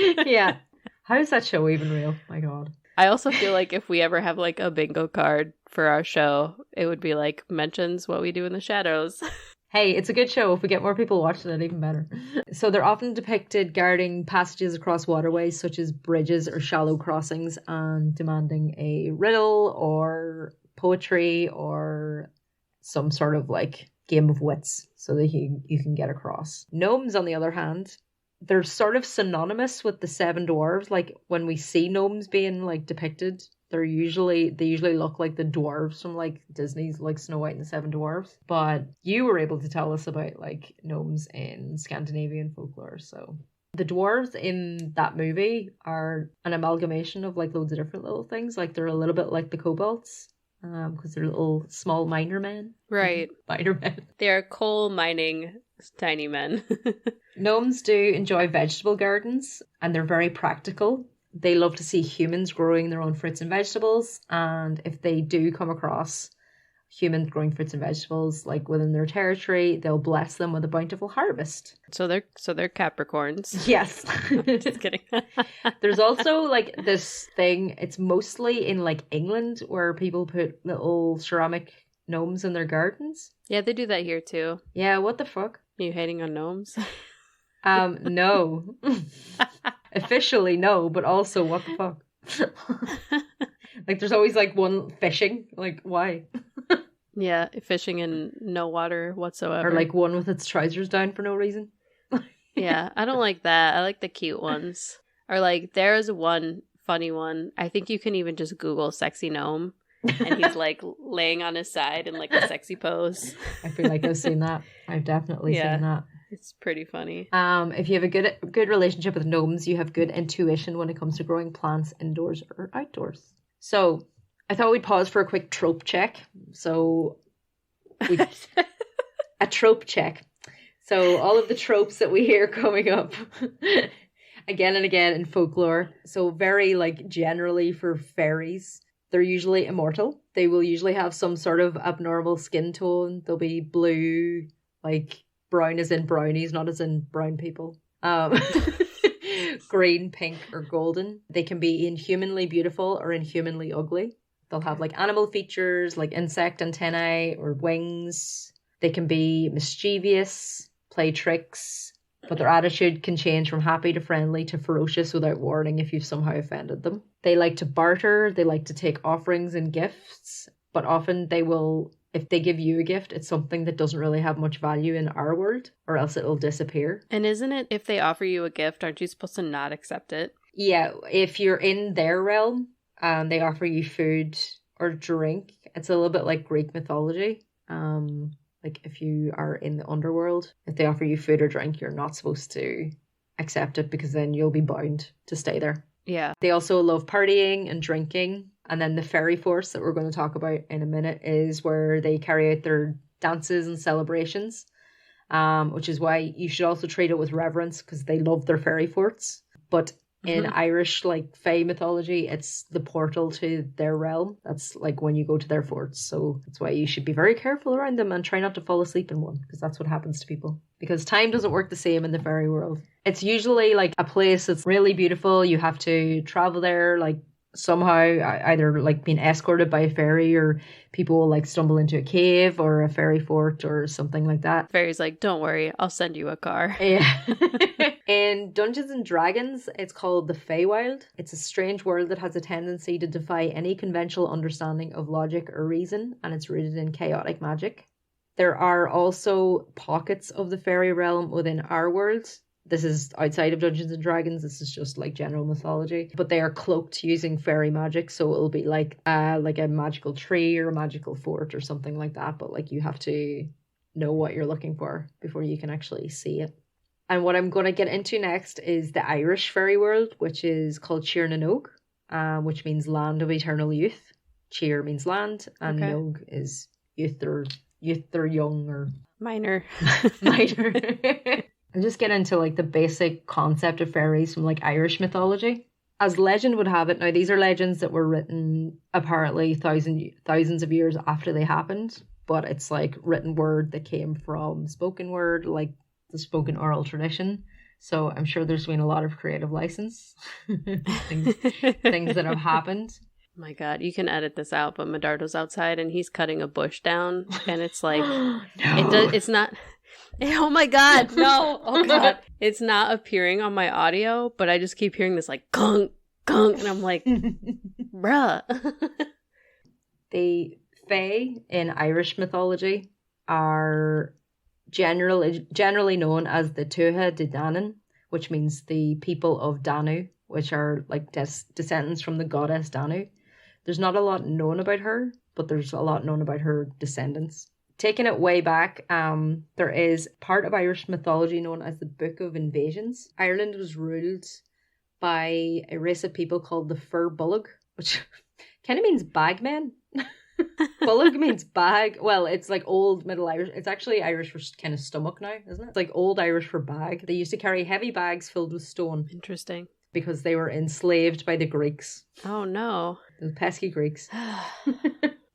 [SPEAKER 1] Yeah. How is that show even real? My god.
[SPEAKER 2] I also feel like if we ever have like a bingo card for our show, it would be like mentions What We Do in the Shadows.
[SPEAKER 1] Hey, it's a good show. If we get more people watching it, even better. So they're often depicted guarding passages across waterways such as bridges or shallow crossings and demanding a riddle or poetry or some sort of like game of wits so that you can get across. Gnomes, on the other hand, they're sort of synonymous with the seven dwarves. Like when we see gnomes being like depicted, they usually look like the dwarves from like Disney's like Snow White and the Seven Dwarfs. But you were able to tell us about like gnomes in Scandinavian folklore. So the dwarves in that movie are an amalgamation of like loads of different little things. Like they're a little bit like the kobolds. Because they're little small miner men.
[SPEAKER 2] Right.
[SPEAKER 1] Miner men.
[SPEAKER 2] They're coal mining tiny men.
[SPEAKER 1] Gnomes do enjoy vegetable gardens and they're very practical. They love to see humans growing their own fruits and vegetables. And if they do come across humans growing fruits and vegetables like within their territory, they'll bless them with a bountiful harvest.
[SPEAKER 2] So they're Capricorns.
[SPEAKER 1] Yes.
[SPEAKER 2] Just kidding.
[SPEAKER 1] There's also like this thing, it's mostly in like England where people put little ceramic gnomes in their gardens.
[SPEAKER 2] Yeah, they do that here too.
[SPEAKER 1] Yeah, what the fuck?
[SPEAKER 2] Are you hating on gnomes?
[SPEAKER 1] No. Officially no, but also what the fuck? Like there's always like one fishing, like why?
[SPEAKER 2] Yeah, fishing in no water whatsoever.
[SPEAKER 1] Or like one with its trousers down for no reason.
[SPEAKER 2] Yeah, I don't like that. I like the cute ones. Or like there's one funny one. I think you can even just Google sexy gnome and he's like laying on his side in like a sexy pose.
[SPEAKER 1] I feel like I've seen that. I've definitely seen that.
[SPEAKER 2] It's pretty funny.
[SPEAKER 1] If you have a good relationship with gnomes, you have good intuition when it comes to growing plants indoors or outdoors. So I thought we'd pause for a quick trope check. So a trope check. So all of the tropes that we hear coming up again and again in folklore. So very like generally for fairies, they're usually immortal. They will usually have some sort of abnormal skin tone. They'll be blue, like brown as in brownies, not as in brown people. Green, pink, or golden. They can be inhumanly beautiful or inhumanly ugly. They'll have like animal features like insect antennae or wings. They can be mischievous, play tricks, but their attitude can change from happy to friendly to ferocious without warning if you've somehow offended them. They like to barter, they like to take offerings and gifts, but often they will, if they give you a gift, it's something that doesn't really have much value in our world, or else it'll disappear.
[SPEAKER 2] And isn't it, if they offer you a gift, aren't you supposed to not accept it?
[SPEAKER 1] Yeah, if you're in their realm and they offer you food or drink, it's a little bit like Greek mythology. Like if you are in the underworld, if they offer you food or drink, you're not supposed to accept it because then you'll be bound to stay there.
[SPEAKER 2] Yeah.
[SPEAKER 1] They also love partying and drinking. And then the fairy force that we're going to talk about in a minute is where they carry out their dances and celebrations, which is why you should also treat it with reverence because they love their fairy forts. But in Irish, like Fae mythology, it's the portal to their realm. That's like when you go to their forts. So that's why you should be very careful around them and try not to fall asleep in one because that's what happens to people. Because time doesn't work the same in the fairy world. It's usually like a place that's really beautiful. You have to travel there like somehow either like being escorted by a fairy, or people will like stumble into a cave or a fairy fort or something like that.
[SPEAKER 2] Fairy's like, don't worry, I'll send you a car.
[SPEAKER 1] Yeah. In Dungeons and Dragons, it's called the Feywild. It's a strange world that has a tendency to defy any conventional understanding of logic or reason, and it's rooted in chaotic magic. There are also pockets of the fairy realm within our world. This is outside of Dungeons and Dragons. This is just like general mythology, but they are cloaked using fairy magic. So it'll be like a magical tree or a magical fort or something like that. But like you have to know what you're looking for before you can actually see it. And what I'm going to get into next is the Irish fairy world, which is called Tír na nÓg, which means land of eternal youth. Tír means land, and Nog is youth or young or
[SPEAKER 2] minor.
[SPEAKER 1] Minor. I'll just get into like the basic concept of fairies from like Irish mythology. As legend would have it, now these are legends that were written apparently thousands of years after they happened, but it's like written word that came from spoken word, like the spoken oral tradition. So I'm sure there's been a lot of creative license, things that have happened.
[SPEAKER 2] Oh my God, you can edit this out, but Medardo's outside and he's cutting a bush down, and it's like,
[SPEAKER 1] No.
[SPEAKER 2] it's not, oh my God, no, oh God. It's not appearing on my audio, but I just keep hearing this like gunk, gunk, and I'm like, bruh.
[SPEAKER 1] The Fae in Irish mythology are generally known as the Tuatha Dé Danann, which means the people of Danu, which are like descendants from the goddess Danu. There's not a lot known about her, but there's a lot known about her descendants. Taking it way back, there is part of Irish mythology known as the Book of Invasions. Ireland was ruled by a race of people called the Fir Bolg, which kind of means bagmen. Bullock means bag. Well, it's like old Middle Irish. It's actually Irish for kind of stomach now, isn't it? It's like old Irish for bag. They used to carry heavy bags filled with stone.
[SPEAKER 2] Interesting.
[SPEAKER 1] Because they were enslaved by the Greeks.
[SPEAKER 2] Oh no.
[SPEAKER 1] The pesky Greeks.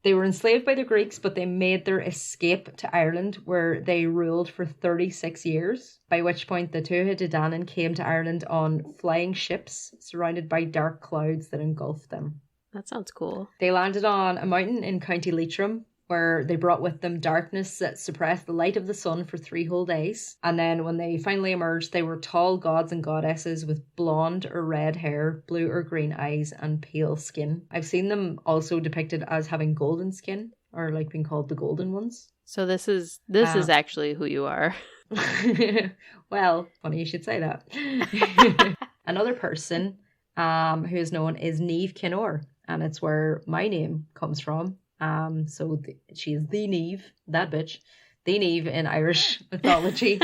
[SPEAKER 1] They were enslaved by the Greeks, but they made their escape to Ireland, where they ruled for 36 years, by which point the Tuatha Dé Danann came to Ireland on flying ships surrounded by dark clouds that engulfed them.
[SPEAKER 2] That sounds cool.
[SPEAKER 1] They landed on a mountain in County Leitrim, where they brought with them darkness that suppressed the light of the sun for 3 whole days. And then when they finally emerged, they were tall gods and goddesses with blonde or red hair, blue or green eyes, and pale skin. I've seen them also depicted as having golden skin, or like being called the golden ones.
[SPEAKER 2] So this is actually who you are.
[SPEAKER 1] Well, funny you should say that. Another person who is known is Niamh Kinor, and it's where my name comes from. She is the Niamh, that bitch, the Niamh in Irish mythology.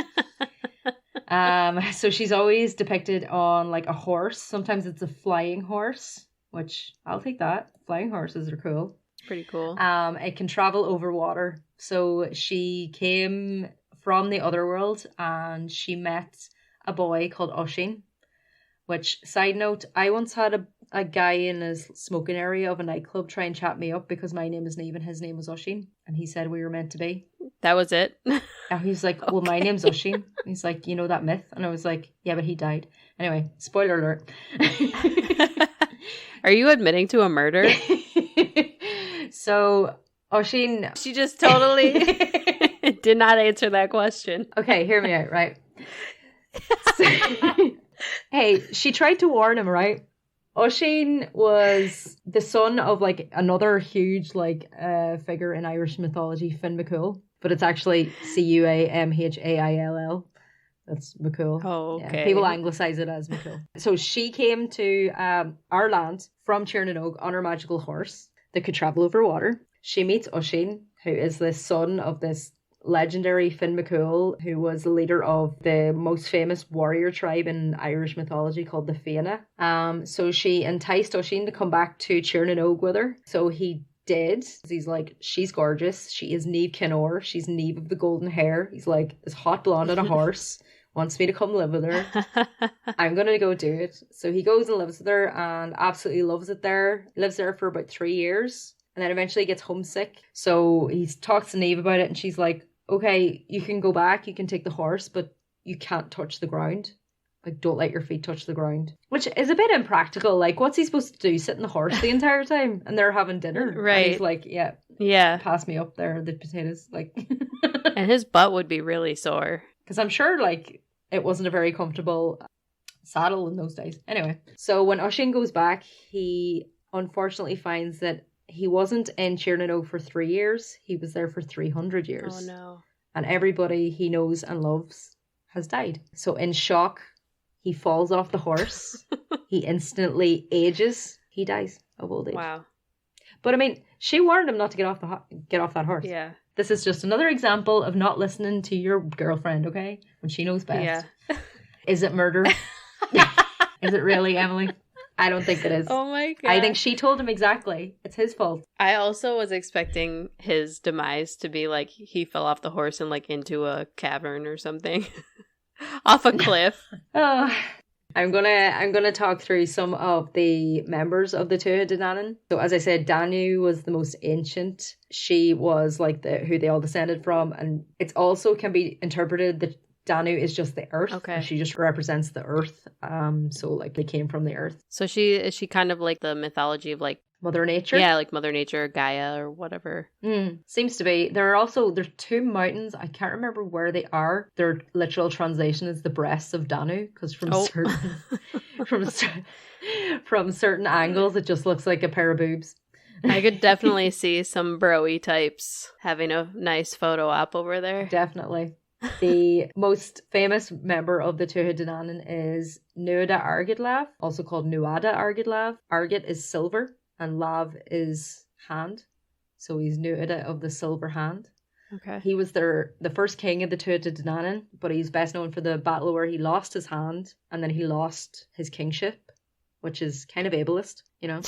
[SPEAKER 1] So she's always depicted on like a horse. Sometimes it's a flying horse, which I'll take that. Flying horses are cool.
[SPEAKER 2] Pretty cool.
[SPEAKER 1] It can travel over water. So she came from the other world and she met a boy called Oisín. Which, side note, I once had a guy in his smoking area of a nightclub try and chat me up because my name is Niamh and his name was Oisín. And he said we were meant to be.
[SPEAKER 2] That was it?
[SPEAKER 1] And he was like, well, my name's Oisín. And he's like, you know that myth? And I was like, yeah, but he died. Anyway, spoiler alert.
[SPEAKER 2] Are you admitting to a murder?
[SPEAKER 1] So, Oisín...
[SPEAKER 2] She just totally did not answer that question.
[SPEAKER 1] Okay, hear me out, right? Hey, she tried to warn him, right? Oisín was the son of like another huge like figure in Irish mythology, Finn McCool, but it's actually Cuamhail. That's McCool.
[SPEAKER 2] Oh, okay.
[SPEAKER 1] Yeah, people anglicize it as McCool. So she came to our land from Tír na nÓg on her magical horse that could travel over water. She meets Oisín, who is the son of this legendary Finn McCool, who was the leader of the most famous warrior tribe in Irish mythology called the Fianna. So she enticed Oisín to come back to Tír na nÓg with her. So he did. He's like, she's gorgeous. She is Niamh Kinor. She's Niamh of the golden hair. He's like, this hot blonde on a horse. Wants me to come live with her. I'm going to go do it. So he goes and lives with her and absolutely loves it there. Lives there for about 3 years. And then eventually gets homesick. So he talks to Niamh about it and she's like, okay, you can go back, you can take the horse, but you can't touch the ground. Like, don't let your feet touch the ground. Which is a bit impractical. Like, what's he supposed to do? Sit in the horse the entire time? And they're having dinner.
[SPEAKER 2] Right.
[SPEAKER 1] And he's like,
[SPEAKER 2] Yeah.
[SPEAKER 1] pass me up there, the potatoes. Like,
[SPEAKER 2] And his butt would be really sore.
[SPEAKER 1] because I'm sure, like, it wasn't a very comfortable saddle in those days. Anyway, so when Oisin goes back, he unfortunately finds that he wasn't in Tirnano for 3 years. He was there for 300 years.
[SPEAKER 2] Oh, no.
[SPEAKER 1] And everybody he knows and loves has died. So in shock, he falls off the horse. He instantly ages. He dies of old age.
[SPEAKER 2] Wow.
[SPEAKER 1] But I mean, she warned him not to get off that horse.
[SPEAKER 2] Yeah.
[SPEAKER 1] This is just another example of not listening to your girlfriend, okay? When she knows best.
[SPEAKER 2] Yeah.
[SPEAKER 1] Is it murder? Is it really, Emily? I don't think it is.
[SPEAKER 2] Oh my God.
[SPEAKER 1] I think she told him exactly. It's his fault.
[SPEAKER 2] I also was expecting his demise to be like he fell off the horse and like into a cavern or something. Off a cliff.
[SPEAKER 1] Oh, I'm gonna talk through some of the members of the Tuatha Dé Danann. So as I said, Danu was the most ancient. She was like who they all descended from, and it also can be interpreted that Danu is just the earth.
[SPEAKER 2] Okay.
[SPEAKER 1] She just represents the earth. So like they came from the earth.
[SPEAKER 2] So is she kind of like the mythology of like
[SPEAKER 1] Mother Nature?
[SPEAKER 2] Yeah, like Mother Nature, Gaia, or whatever.
[SPEAKER 1] Seems to be. There's 2 mountains. I can't remember where they are. Their literal translation is the breasts of Danu, because from certain angles it just looks like a pair of boobs.
[SPEAKER 2] I could definitely see some bro-y types having a nice photo op over there.
[SPEAKER 1] Definitely. The most famous member of the Tuatha Dé Danann is Nuada Argidlav, also called Nuada Argidlav. Argid is silver and Lav is hand. So he's Nuada of the silver hand.
[SPEAKER 2] Okay.
[SPEAKER 1] He was the first king of the Tuatha Dé Danann, but he's best known for the battle where he lost his hand and then he lost his kingship, which is kind of ableist, you know.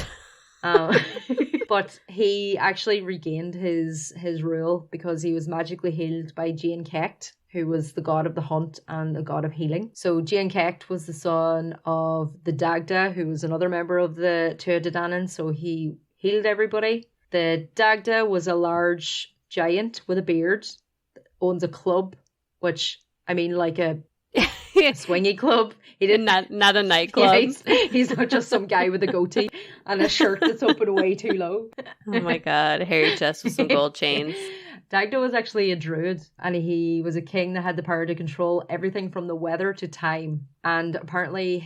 [SPEAKER 1] But he actually regained his rule because he was magically healed by Jane Kecht, who was the god of the hunt and the god of healing. So Jane Kecht was the son of the Dagda, who was another member of the Tuatha Dé Danann, so he healed everybody. The Dagda was a large giant with a beard, owns a club, which, I mean, like a swingy club. He didn't
[SPEAKER 2] not a nightclub.
[SPEAKER 1] Yeah, he's not just some guy with a goatee and a shirt that's open way too low.
[SPEAKER 2] Oh my God, hairy chest with some gold chains.
[SPEAKER 1] Dagda was actually a druid, and he was a king that had the power to control everything from the weather to time. And apparently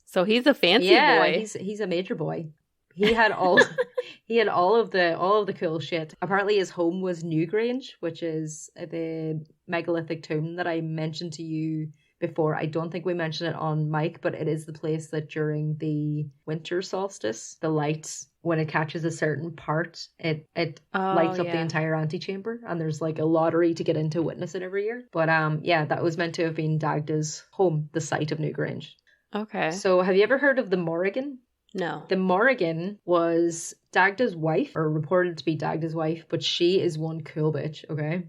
[SPEAKER 2] So he's a fancy boy.
[SPEAKER 1] He's a major boy. He had all of the cool shit. Apparently his home was Newgrange, which is the megalithic tomb that I mentioned to you before. I don't think we mentioned it on mic, but it is the place that during the winter solstice, the lights, when it catches a certain part, it lights up the entire antechamber, and there's like a lottery to get in to witness it every year. But that was meant to have been Dagda's home, the site of Newgrange.
[SPEAKER 2] Okay.
[SPEAKER 1] So have you ever heard of the Morrigan?
[SPEAKER 2] No.
[SPEAKER 1] The Morrigan was Dagda's wife, or reported to be Dagda's wife, but she is one cool bitch, okay?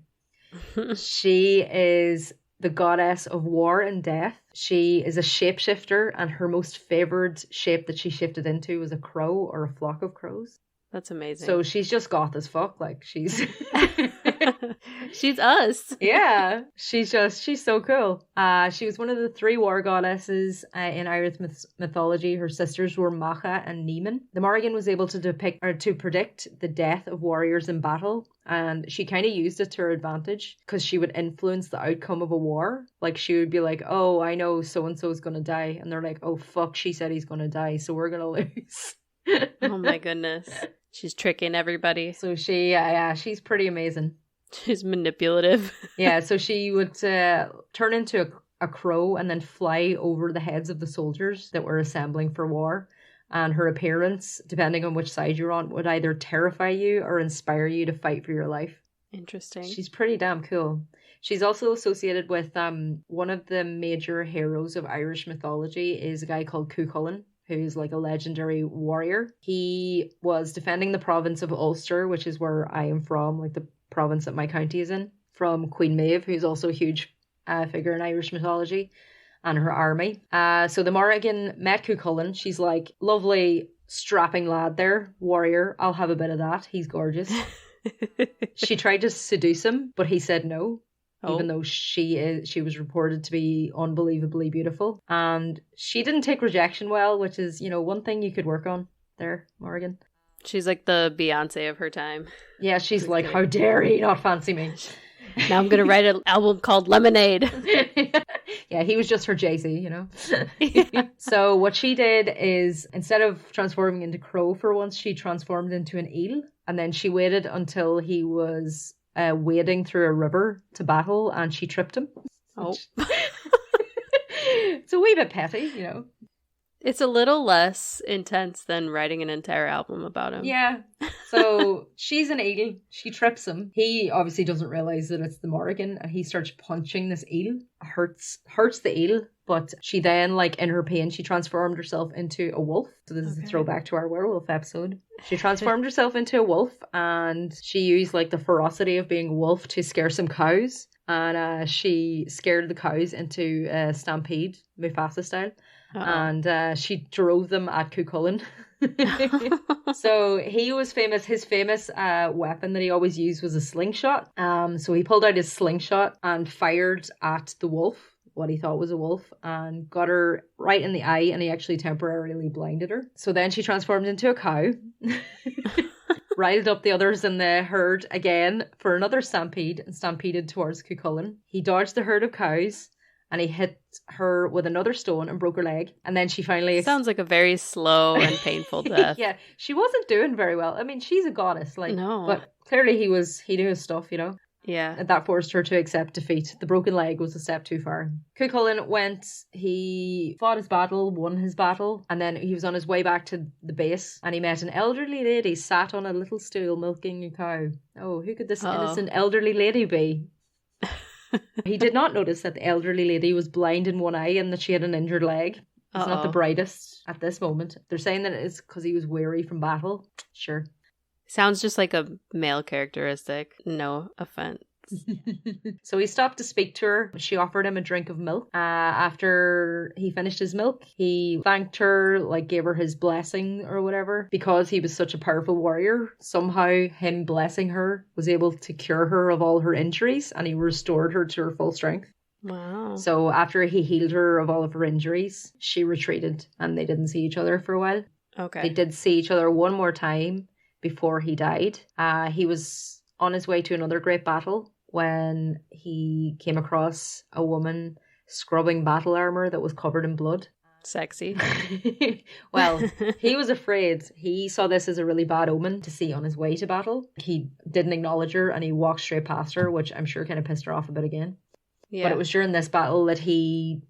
[SPEAKER 1] She is the goddess of war and death. She is a shapeshifter, and her most favoured shape that she shifted into was a crow or a flock of crows.
[SPEAKER 2] That's amazing.
[SPEAKER 1] So she's just goth as fuck. Like, she's...
[SPEAKER 2] She's us.
[SPEAKER 1] Yeah, she's so cool. She was one of the 3 war goddesses in Irish mythology. Her sisters were Macha and Niamh. The Morrigan was able to predict the death of warriors in battle, and she kind of used it to her advantage because she would influence the outcome of a war. Like, she would be like, "Oh, I know so and so is gonna die," and they're like, "Oh fuck, she said he's gonna die, so we're gonna lose."
[SPEAKER 2] Oh my goodness, she's tricking everybody.
[SPEAKER 1] So she's pretty amazing.
[SPEAKER 2] She's manipulative.
[SPEAKER 1] Yeah, so she would turn into a crow and then fly over the heads of the soldiers that were assembling for war. And her appearance, depending on which side you're on, would either terrify you or inspire you to fight for your life.
[SPEAKER 2] Interesting.
[SPEAKER 1] She's pretty damn cool. She's also associated with one of the major heroes of Irish mythology is a guy called Cuchulainn, who's like a legendary warrior. He was defending the province of Ulster, which is where I am from, like the province that my county is in, from Queen Maeve, who's also a huge figure in Irish mythology, and her army. So the Morrigan met Cuchulainn. She's like, lovely, strapping lad there, warrior. I'll have a bit of that. He's gorgeous. She tried to seduce him, but he said no. even though she was reported to be unbelievably beautiful. And she didn't take rejection well, which is, one thing you could work on there, Morrigan.
[SPEAKER 2] She's like the Beyonce of her time.
[SPEAKER 1] Yeah, she's like, how dare he not fancy me?
[SPEAKER 2] Now I'm going to write an album called Lemonade.
[SPEAKER 1] Yeah, he was just her Jay-Z, Yeah. So what she did is, instead of transforming into crow for once, she transformed into an eel. And then she waited until he was wading through a river to battle, and she tripped him.
[SPEAKER 2] Oh.
[SPEAKER 1] It's a wee bit petty,
[SPEAKER 2] It's a little less intense than writing an entire album about him.
[SPEAKER 1] Yeah. So she's an eel. She trips him. He obviously doesn't realize that it's the Morrigan, and he starts punching this eel. Hurts the eel, but she then, in her pain, she transformed herself into a wolf. So this is a throwback to our werewolf episode. She transformed herself into a wolf, and she used the ferocity of being a wolf to scare some cows. And she scared the cows into a stampede, Mufasa style. And she drove them at Cuchulainn. So he was famous. His famous weapon that he always used was a slingshot. So he pulled out his slingshot and fired at the wolf, what he thought was a wolf, and got her right in the eye, and he actually temporarily blinded her. So then she transformed into a cow, riled up the others in the herd again for another stampede, and stampeded towards Cuchulainn. He dodged the herd of cows, and he hit her with another stone and broke her leg. And then she finally...
[SPEAKER 2] Sounds like a very slow and painful death.
[SPEAKER 1] Yeah, she wasn't doing very well. I mean, she's a goddess,
[SPEAKER 2] no.
[SPEAKER 1] But clearly he knew his stuff,
[SPEAKER 2] Yeah.
[SPEAKER 1] And that forced her to accept defeat. The broken leg was a step too far. Cuchulainn he fought his battle, won his battle, and then he was on his way back to the base, and he met an elderly lady sat on a little stool milking a cow. Oh, who could this innocent elderly lady be? He did not notice that the elderly lady was blind in one eye and that she had an injured leg. It's not the brightest at this moment. They're saying that it's because he was weary from battle. Sure.
[SPEAKER 2] Sounds just like a male characteristic. No offense.
[SPEAKER 1] So he stopped to speak to her. She offered him a drink of milk. After he finished his milk, he thanked her, gave her his blessing or whatever. Because he was such a powerful warrior, somehow him blessing her was able to cure her of all her injuries, and he restored her to her full strength.
[SPEAKER 2] Wow.
[SPEAKER 1] So after he healed her of all of her injuries, she retreated, and they didn't see each other for a while.
[SPEAKER 2] Okay.
[SPEAKER 1] They did see each other one more time before he died. He was on his way to another great battle when he came across a woman scrubbing battle armor that was covered in blood.
[SPEAKER 2] Sexy.
[SPEAKER 1] Well, he was afraid. He saw this as a really bad omen to see on his way to battle. He didn't acknowledge her, and he walked straight past her, which I'm sure kind of pissed her off a bit again. Yeah. But it was during this battle that he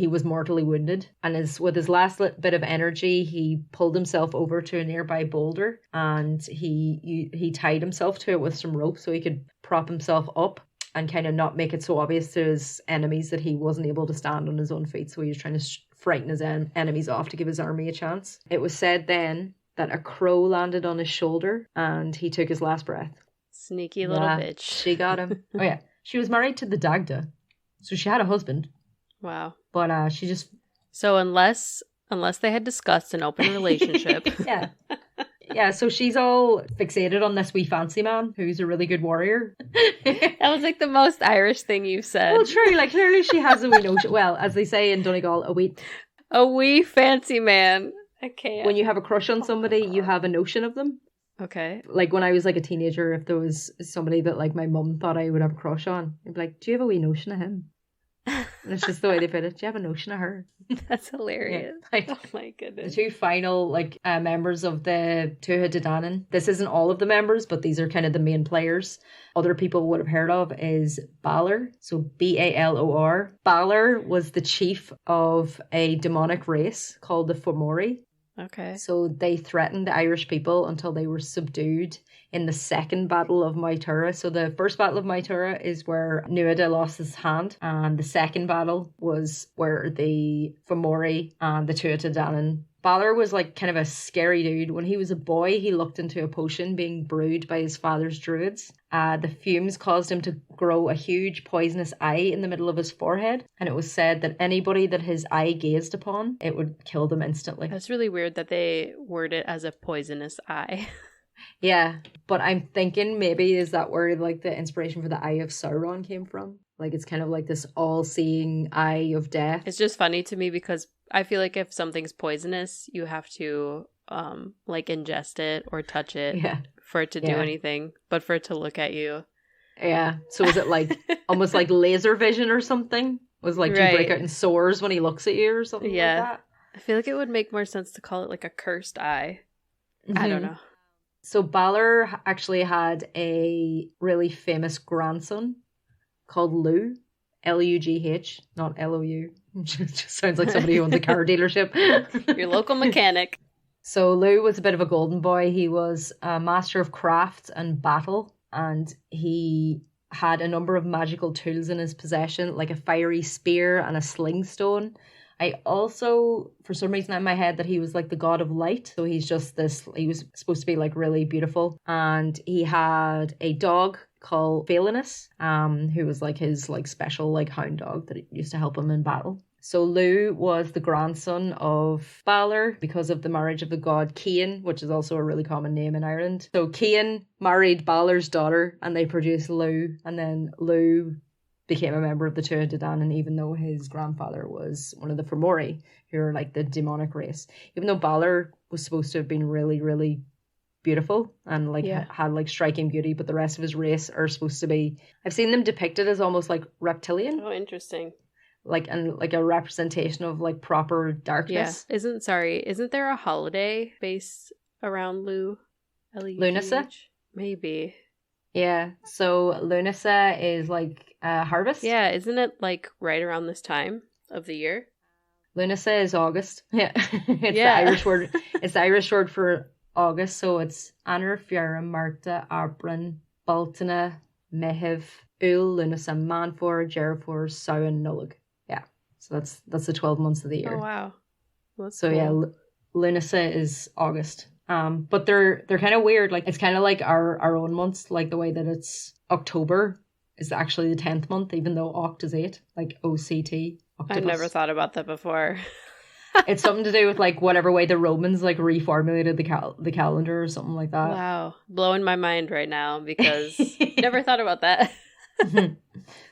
[SPEAKER 1] was mortally wounded, and with his last bit of energy, he pulled himself over to a nearby boulder, and he tied himself to it with some rope so he could prop himself up and kind of not make it so obvious to his enemies that he wasn't able to stand on his own feet. So he was trying to frighten his enemies off to give his army a chance. It was said then that a crow landed on his shoulder and he took his last breath.
[SPEAKER 2] Sneaky little bitch.
[SPEAKER 1] She got him. Oh yeah, she was married to the Dagda, so she had a husband.
[SPEAKER 2] Wow.
[SPEAKER 1] But she just...
[SPEAKER 2] So unless they had discussed an open relationship.
[SPEAKER 1] Yeah. Yeah, so she's all fixated on this wee fancy man who's a really good warrior.
[SPEAKER 2] That was the most Irish thing you've said.
[SPEAKER 1] Well, true. Clearly she has a wee notion. Well, as they say in Donegal,
[SPEAKER 2] a wee fancy man. I can't.
[SPEAKER 1] When you have a crush on somebody, you have a notion of them.
[SPEAKER 2] Okay.
[SPEAKER 1] When I was a teenager, if there was somebody that my mum thought I would have a crush on, I'd be like, do you have a wee notion of him? And it's just the way they put it. Do you have a notion of her?
[SPEAKER 2] That's hilarious. Yeah. Oh my goodness.
[SPEAKER 1] The two final members of the Tuatha Dé Danann. This isn't all of the members, but these are kind of the main players. Other people would have heard of is Balor. So Balor. Balor was the chief of a demonic race called the Fomori.
[SPEAKER 2] Okay.
[SPEAKER 1] So they threatened the Irish people until they were subdued in the second battle of Tuatha. So the first battle of Tuatha is where Nuada lost his hand, and the second battle was where the Fomori and the Tuatha Dé Danann. Balor was kind of a scary dude. When he was a boy, he looked into a potion being brewed by his father's druids. The fumes caused him to grow a huge poisonous eye in the middle of his forehead, and it was said that anybody that his eye gazed upon, it would kill them instantly.
[SPEAKER 2] That's really weird that they word it as a poisonous eye.
[SPEAKER 1] Yeah, but I'm thinking maybe is that where the inspiration for the Eye of Sauron came from? Like it's kind of like this all-seeing eye of death.
[SPEAKER 2] It's just funny to me because I feel like if something's poisonous, you have to like ingest it or touch it for it to do anything, but for it to look at you.
[SPEAKER 1] Yeah. So is it like almost like laser vision or something? Was like, do you break out in sores when he looks at you or something like that?
[SPEAKER 2] I feel like it would make more sense to call it like a cursed eye. I don't know.
[SPEAKER 1] So Balor actually had a really famous grandson called Lugh, L-U-G-H, not L-O-U. Just sounds like somebody who owns a car dealership.
[SPEAKER 2] Your local mechanic.
[SPEAKER 1] So Lugh was a bit of a golden boy. He was a master of craft and battle, and he had a number of magical tools in his possession, like a fiery spear and a sling stone. I also, for some reason in my head, that he was like the god of light. So he's just this, he was supposed to be like really beautiful. And he had a dog called Phelanus, who was like his like special like hound dog that used to help him in battle. So Lugh was the grandson of Balor because of the marriage of the god Cian, which is also a really common name in Ireland. So Cian married Balor's daughter and they produced Lugh, and then Lugh became a member of the Tuatha Dé Danann, even though his grandfather was one of the Fomori, who are like the demonic race. Even though Balor was supposed to have been really, really beautiful and like had like striking beauty, but the rest of his race are supposed to be, I've seen them depicted as almost like reptilian.
[SPEAKER 2] Oh, interesting.
[SPEAKER 1] Like a representation of like proper darkness.
[SPEAKER 2] Yeah. Isn't there a holiday based around Lugh?
[SPEAKER 1] Lunasa?
[SPEAKER 2] Maybe.
[SPEAKER 1] Yeah. So Lunasa is like harvest.
[SPEAKER 2] Yeah, isn't it like right around this time of the year?
[SPEAKER 1] Lunasa is August. Yeah. It's the Irish word. It's the Irish word for August. So it's Anar, Fiara, Marta, Arbran, Baltana, Mehiv, Ul, Lunasa, Manfor, Jerifor, Samhain, Nullag. So that's the 12 months of the year.
[SPEAKER 2] Oh wow. That's
[SPEAKER 1] so
[SPEAKER 2] cool.
[SPEAKER 1] Yeah, Lunasa is August. But they're kind of weird. Like it's kind of like our own months, like the way that it's October is actually the 10th month, even though Oct is 8, like OCT. Octopus.
[SPEAKER 2] I've never thought about that before.
[SPEAKER 1] It's something to do with like whatever way the Romans like reformulated the calendar or something like that.
[SPEAKER 2] Wow, blowing my mind right now because never thought about that.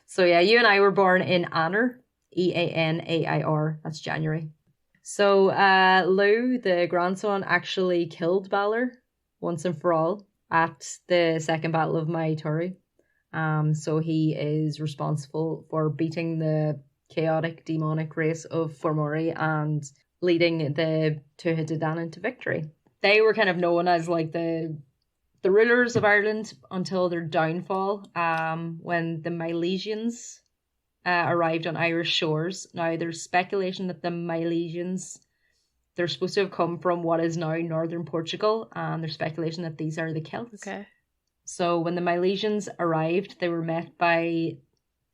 [SPEAKER 1] So yeah, you and I were born in Anar. Eanair, that's January. So Lugh, the grandson, actually killed Balor once and for all at the Second Battle of Mai Turi. So he is responsible for beating the chaotic demonic race of Fomori and leading the Tuatha Dé Danann to victory. They were kind of known as like the rulers of Ireland until their downfall when the Milesians arrived on Irish shores. Now, there's speculation that the Milesians, they're supposed to have come from what is now northern Portugal, and there's speculation that these are the Celts.
[SPEAKER 2] Okay.
[SPEAKER 1] So when the Milesians arrived, they were met by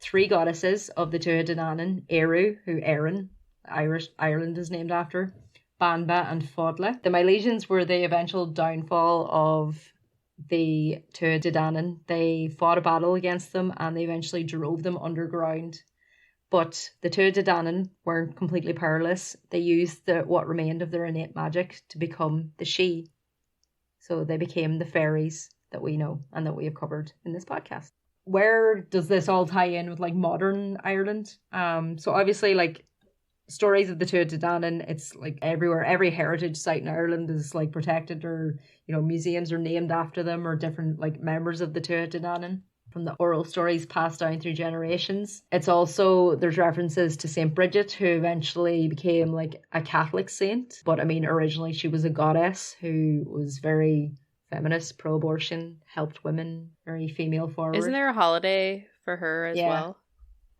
[SPEAKER 1] 3 goddesses of the Tuatha Dé Danann, Eru, who Erin, Ireland is named after, Banba and Fodla. The Milesians were the eventual downfall of the Tuatha Dé Danann. They fought a battle against them and they eventually drove them underground. But the Tuatha Dé Danann weren't completely powerless. They used what remained of their innate magic to become the She. So they became the fairies that we know and that we have covered in this podcast. Where does this all tie in with like modern Ireland? So obviously like stories of the Tuatha Dé Danann, it's like everywhere. Every heritage site in Ireland is like protected, or museums are named after them, or different like members of the Tuatha Dé Danann from the oral stories passed down through generations. It's also, there's references to Saint Bridget, who eventually became like a Catholic saint, but I mean originally she was a goddess who was very feminist, pro-abortion, helped women, very female forward.
[SPEAKER 2] Isn't there a holiday for her as well?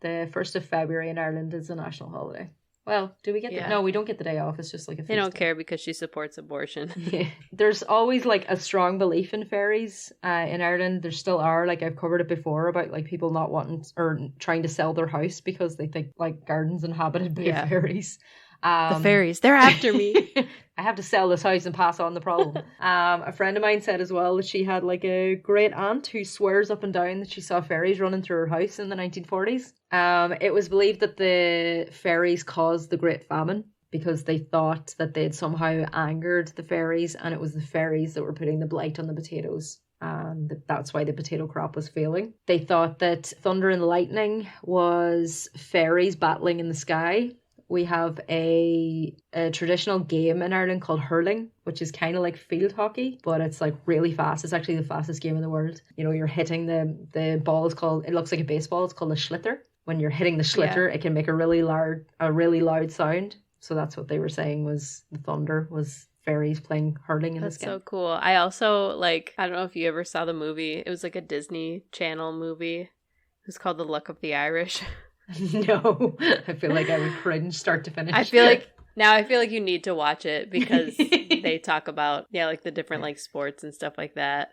[SPEAKER 1] The 1st of February in Ireland is a national holiday. Well, do we get no, we don't get the day off. It's just like a feast.
[SPEAKER 2] They don't care because she supports abortion.
[SPEAKER 1] Yeah. There's always like a strong belief in fairies in Ireland. There still are. Like I've covered it before about like people not wanting or trying to sell their house because they think like gardens inhabited by fairies.
[SPEAKER 2] The fairies, they're after me.
[SPEAKER 1] I have to sell this house and pass on the problem. A friend of mine said as well that she had like a great aunt who swears up and down that she saw fairies running through her house in the 1940s. It was believed that the fairies caused the Great Famine because they thought that they'd somehow angered the fairies, and it was the fairies that were putting the blight on the potatoes. and that's why the potato crop was failing. They thought that thunder and lightning was fairies battling in the sky. We have a traditional game in Ireland called hurling, which is kind of like field hockey, but it's like really fast. It's actually the fastest game in the world. You know, you're hitting the ball is called, it looks like a baseball, it's called a schlitter. When you're hitting the schlitter, it can make a really loud sound. So that's what they were saying was the thunder was fairies playing hurling in the sky.
[SPEAKER 2] That's so cool. I also I don't know if you ever saw the movie. It was like a Disney Channel movie. It was called The Luck of the Irish.
[SPEAKER 1] No, I feel like I would cringe start to finish.
[SPEAKER 2] I feel like you need to watch it because they talk about like the different like sports and stuff like that.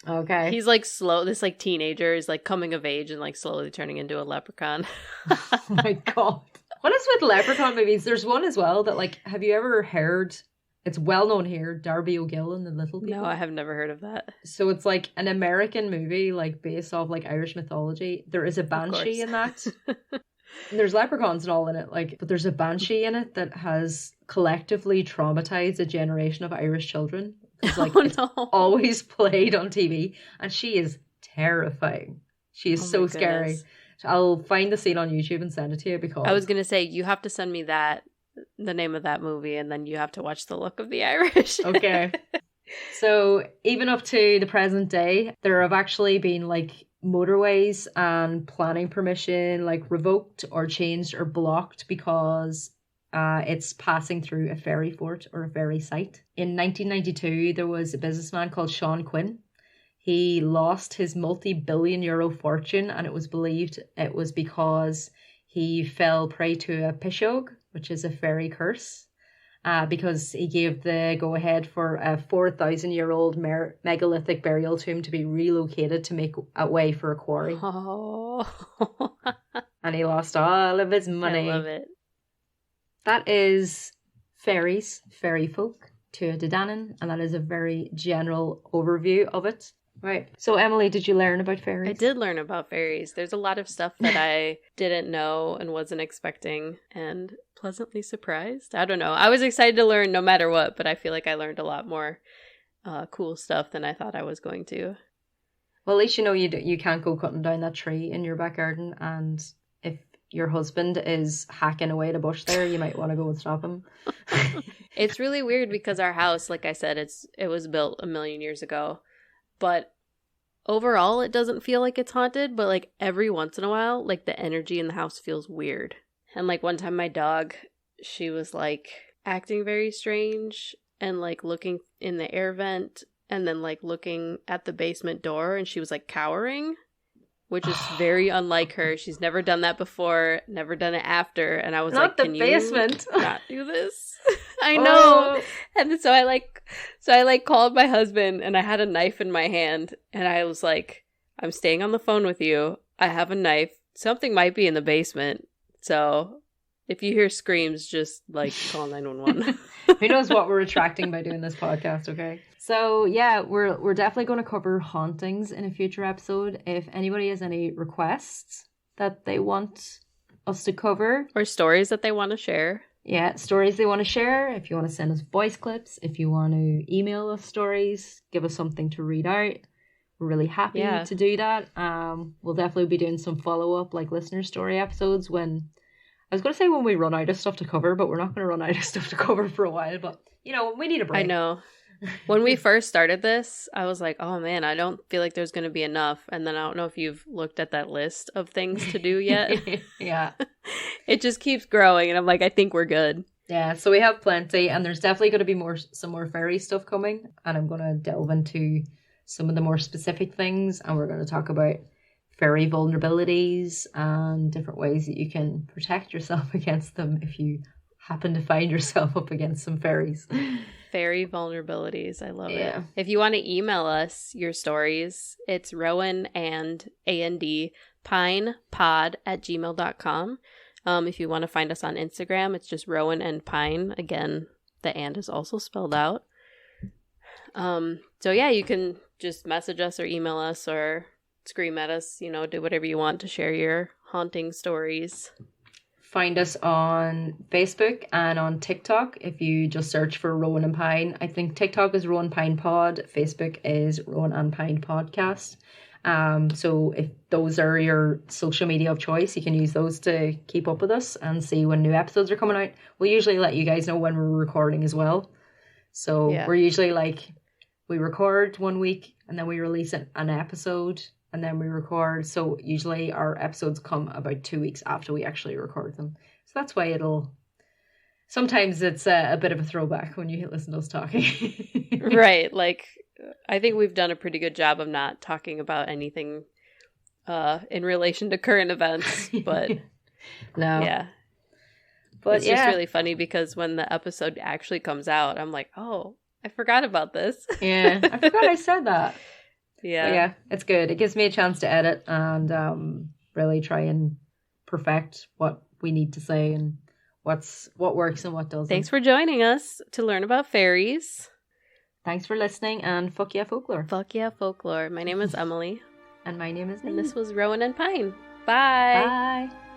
[SPEAKER 1] Okay.
[SPEAKER 2] He's like this like teenager is like coming of age and like slowly turning into a leprechaun.
[SPEAKER 1] Oh my god. What is with leprechaun movies? There's one as well that like, have you ever heard? It's well known here, Darby O'Gill and the Little People.
[SPEAKER 2] No, I have never heard of that.
[SPEAKER 1] So it's like an American movie, like based off like Irish mythology. There is a banshee in that. There's leprechauns and all in it, like, but there's a banshee in it that has collectively traumatized a generation of Irish children. It's like it's always played on TV, and she is terrifying. She is so scary. So I'll find the scene on YouTube and send it to you because
[SPEAKER 2] I was gonna say you have to send me the name of that movie, and then you have to watch The Luck of the Irish.
[SPEAKER 1] Okay. So even up to the present day, there have actually been like motorways and planning permission like revoked or changed or blocked because it's passing through a ferry fort or a ferry site. In 1992, there was a businessman called Sean Quinn. He lost his multi-billion euro fortune, and it was believed it was because he fell prey to a pishog, which is a fairy curse, because he gave the go-ahead for a 4,000-year-old megalithic burial tomb to be relocated to make a way for a quarry.
[SPEAKER 2] Oh.
[SPEAKER 1] And he lost all of his money.
[SPEAKER 2] I love it.
[SPEAKER 1] That is fairies, fairy folk, Tuatha Dé Danann, and that is a very general overview of it. Right. So, Emily, did you learn about fairies?
[SPEAKER 2] I did learn about fairies. There's a lot of stuff that I didn't know and wasn't expecting, and pleasantly surprised. I don't know. I was excited to learn no matter what, but I feel like I learned a lot more cool stuff than I thought I was going to.
[SPEAKER 1] Well, at least you know you can't go cutting down that tree in your back garden, and if your husband is hacking away at a bush there, you might want to go and stop him.
[SPEAKER 2] It's really weird because our house, like I said, it was built 1,000,000 years ago. But overall, it doesn't feel like it's haunted. But like every once in a while, like the energy in the house feels weird. And like one time my dog, she was like acting very strange and like looking in the air vent and then like looking at the basement door, and she was like cowering, which is very unlike her. She's never done that before, never done it after. And I was
[SPEAKER 1] not
[SPEAKER 2] like,
[SPEAKER 1] the
[SPEAKER 2] can
[SPEAKER 1] basement.
[SPEAKER 2] you not do this? I know. And so I called my husband, and I had a knife in my hand, and I was like, I'm staying on the phone with you. I have a knife. Something might be in the basement. So if you hear screams, just like call 911.
[SPEAKER 1] Who knows what we're attracting by doing this podcast, okay? So yeah, we're definitely going to cover hauntings in a future episode. If anybody has any requests that they want us to cover,
[SPEAKER 2] or stories that they want to share.
[SPEAKER 1] Yeah, stories they want to share. If you want to send us voice clips, if you want to email us stories, give us something to read out. We're really happy to do that. We'll definitely be doing some follow-up like listener story episodes when we run out of stuff to cover, but we're not going to run out of stuff to cover for a while. But, you know, we need a break.
[SPEAKER 2] I know. When we first started this, I was like, oh man, I don't feel like there's going to be enough. And then I don't know if you've looked at that list of things to do yet.
[SPEAKER 1] Yeah.
[SPEAKER 2] It just keeps growing, and I'm like, I think we're good.
[SPEAKER 1] Yeah, so we have plenty, and there's definitely going to be some more fairy stuff coming, and I'm going to delve into some of the more specific things, and we're going to talk about fairy vulnerabilities and different ways that you can protect yourself against them if you happen to find yourself up against some fairies.
[SPEAKER 2] Fairy vulnerabilities. I love it. If you want to email us your stories, it's rowanandpinepod @gmail.com. If you want to find us on Instagram, it's just Rowan and Pine. Again, the and is also spelled out. So yeah, you can just message us or email us or scream at us, do whatever you want to share your haunting stories.
[SPEAKER 1] find us on Facebook and on TikTok if you just search for Rowan and Pine. I think TikTok is Rowan Pine Pod, Facebook is Rowan and Pine Podcast. So if those are your social media of choice, you can use those to keep up with us and see when new episodes are coming out. We'll usually let you guys know when we're recording as well. So we're usually like, we record 1 week and then we release an episode and then we record. So usually our episodes come about 2 weeks after we actually record them. So that's why sometimes it's a bit of a throwback when you listen to us talking.
[SPEAKER 2] Right. Like, I think we've done a pretty good job of not talking about anything in relation to current events, but
[SPEAKER 1] no.
[SPEAKER 2] Yeah. But it's just really funny because when the episode actually comes out, I'm like, oh, I forgot about this.
[SPEAKER 1] Yeah, I forgot I said that.
[SPEAKER 2] Yeah.
[SPEAKER 1] But yeah, it's good. It gives me a chance to edit and really try and perfect what we need to say and what works and what doesn't.
[SPEAKER 2] Thanks for joining us to learn about fairies.
[SPEAKER 1] Thanks for listening, and fuck yeah, folklore.
[SPEAKER 2] Fuck yeah, folklore. My name is Emily.
[SPEAKER 1] And my name is Niamh.
[SPEAKER 2] And this was Rowan and Pine. Bye.
[SPEAKER 1] Bye.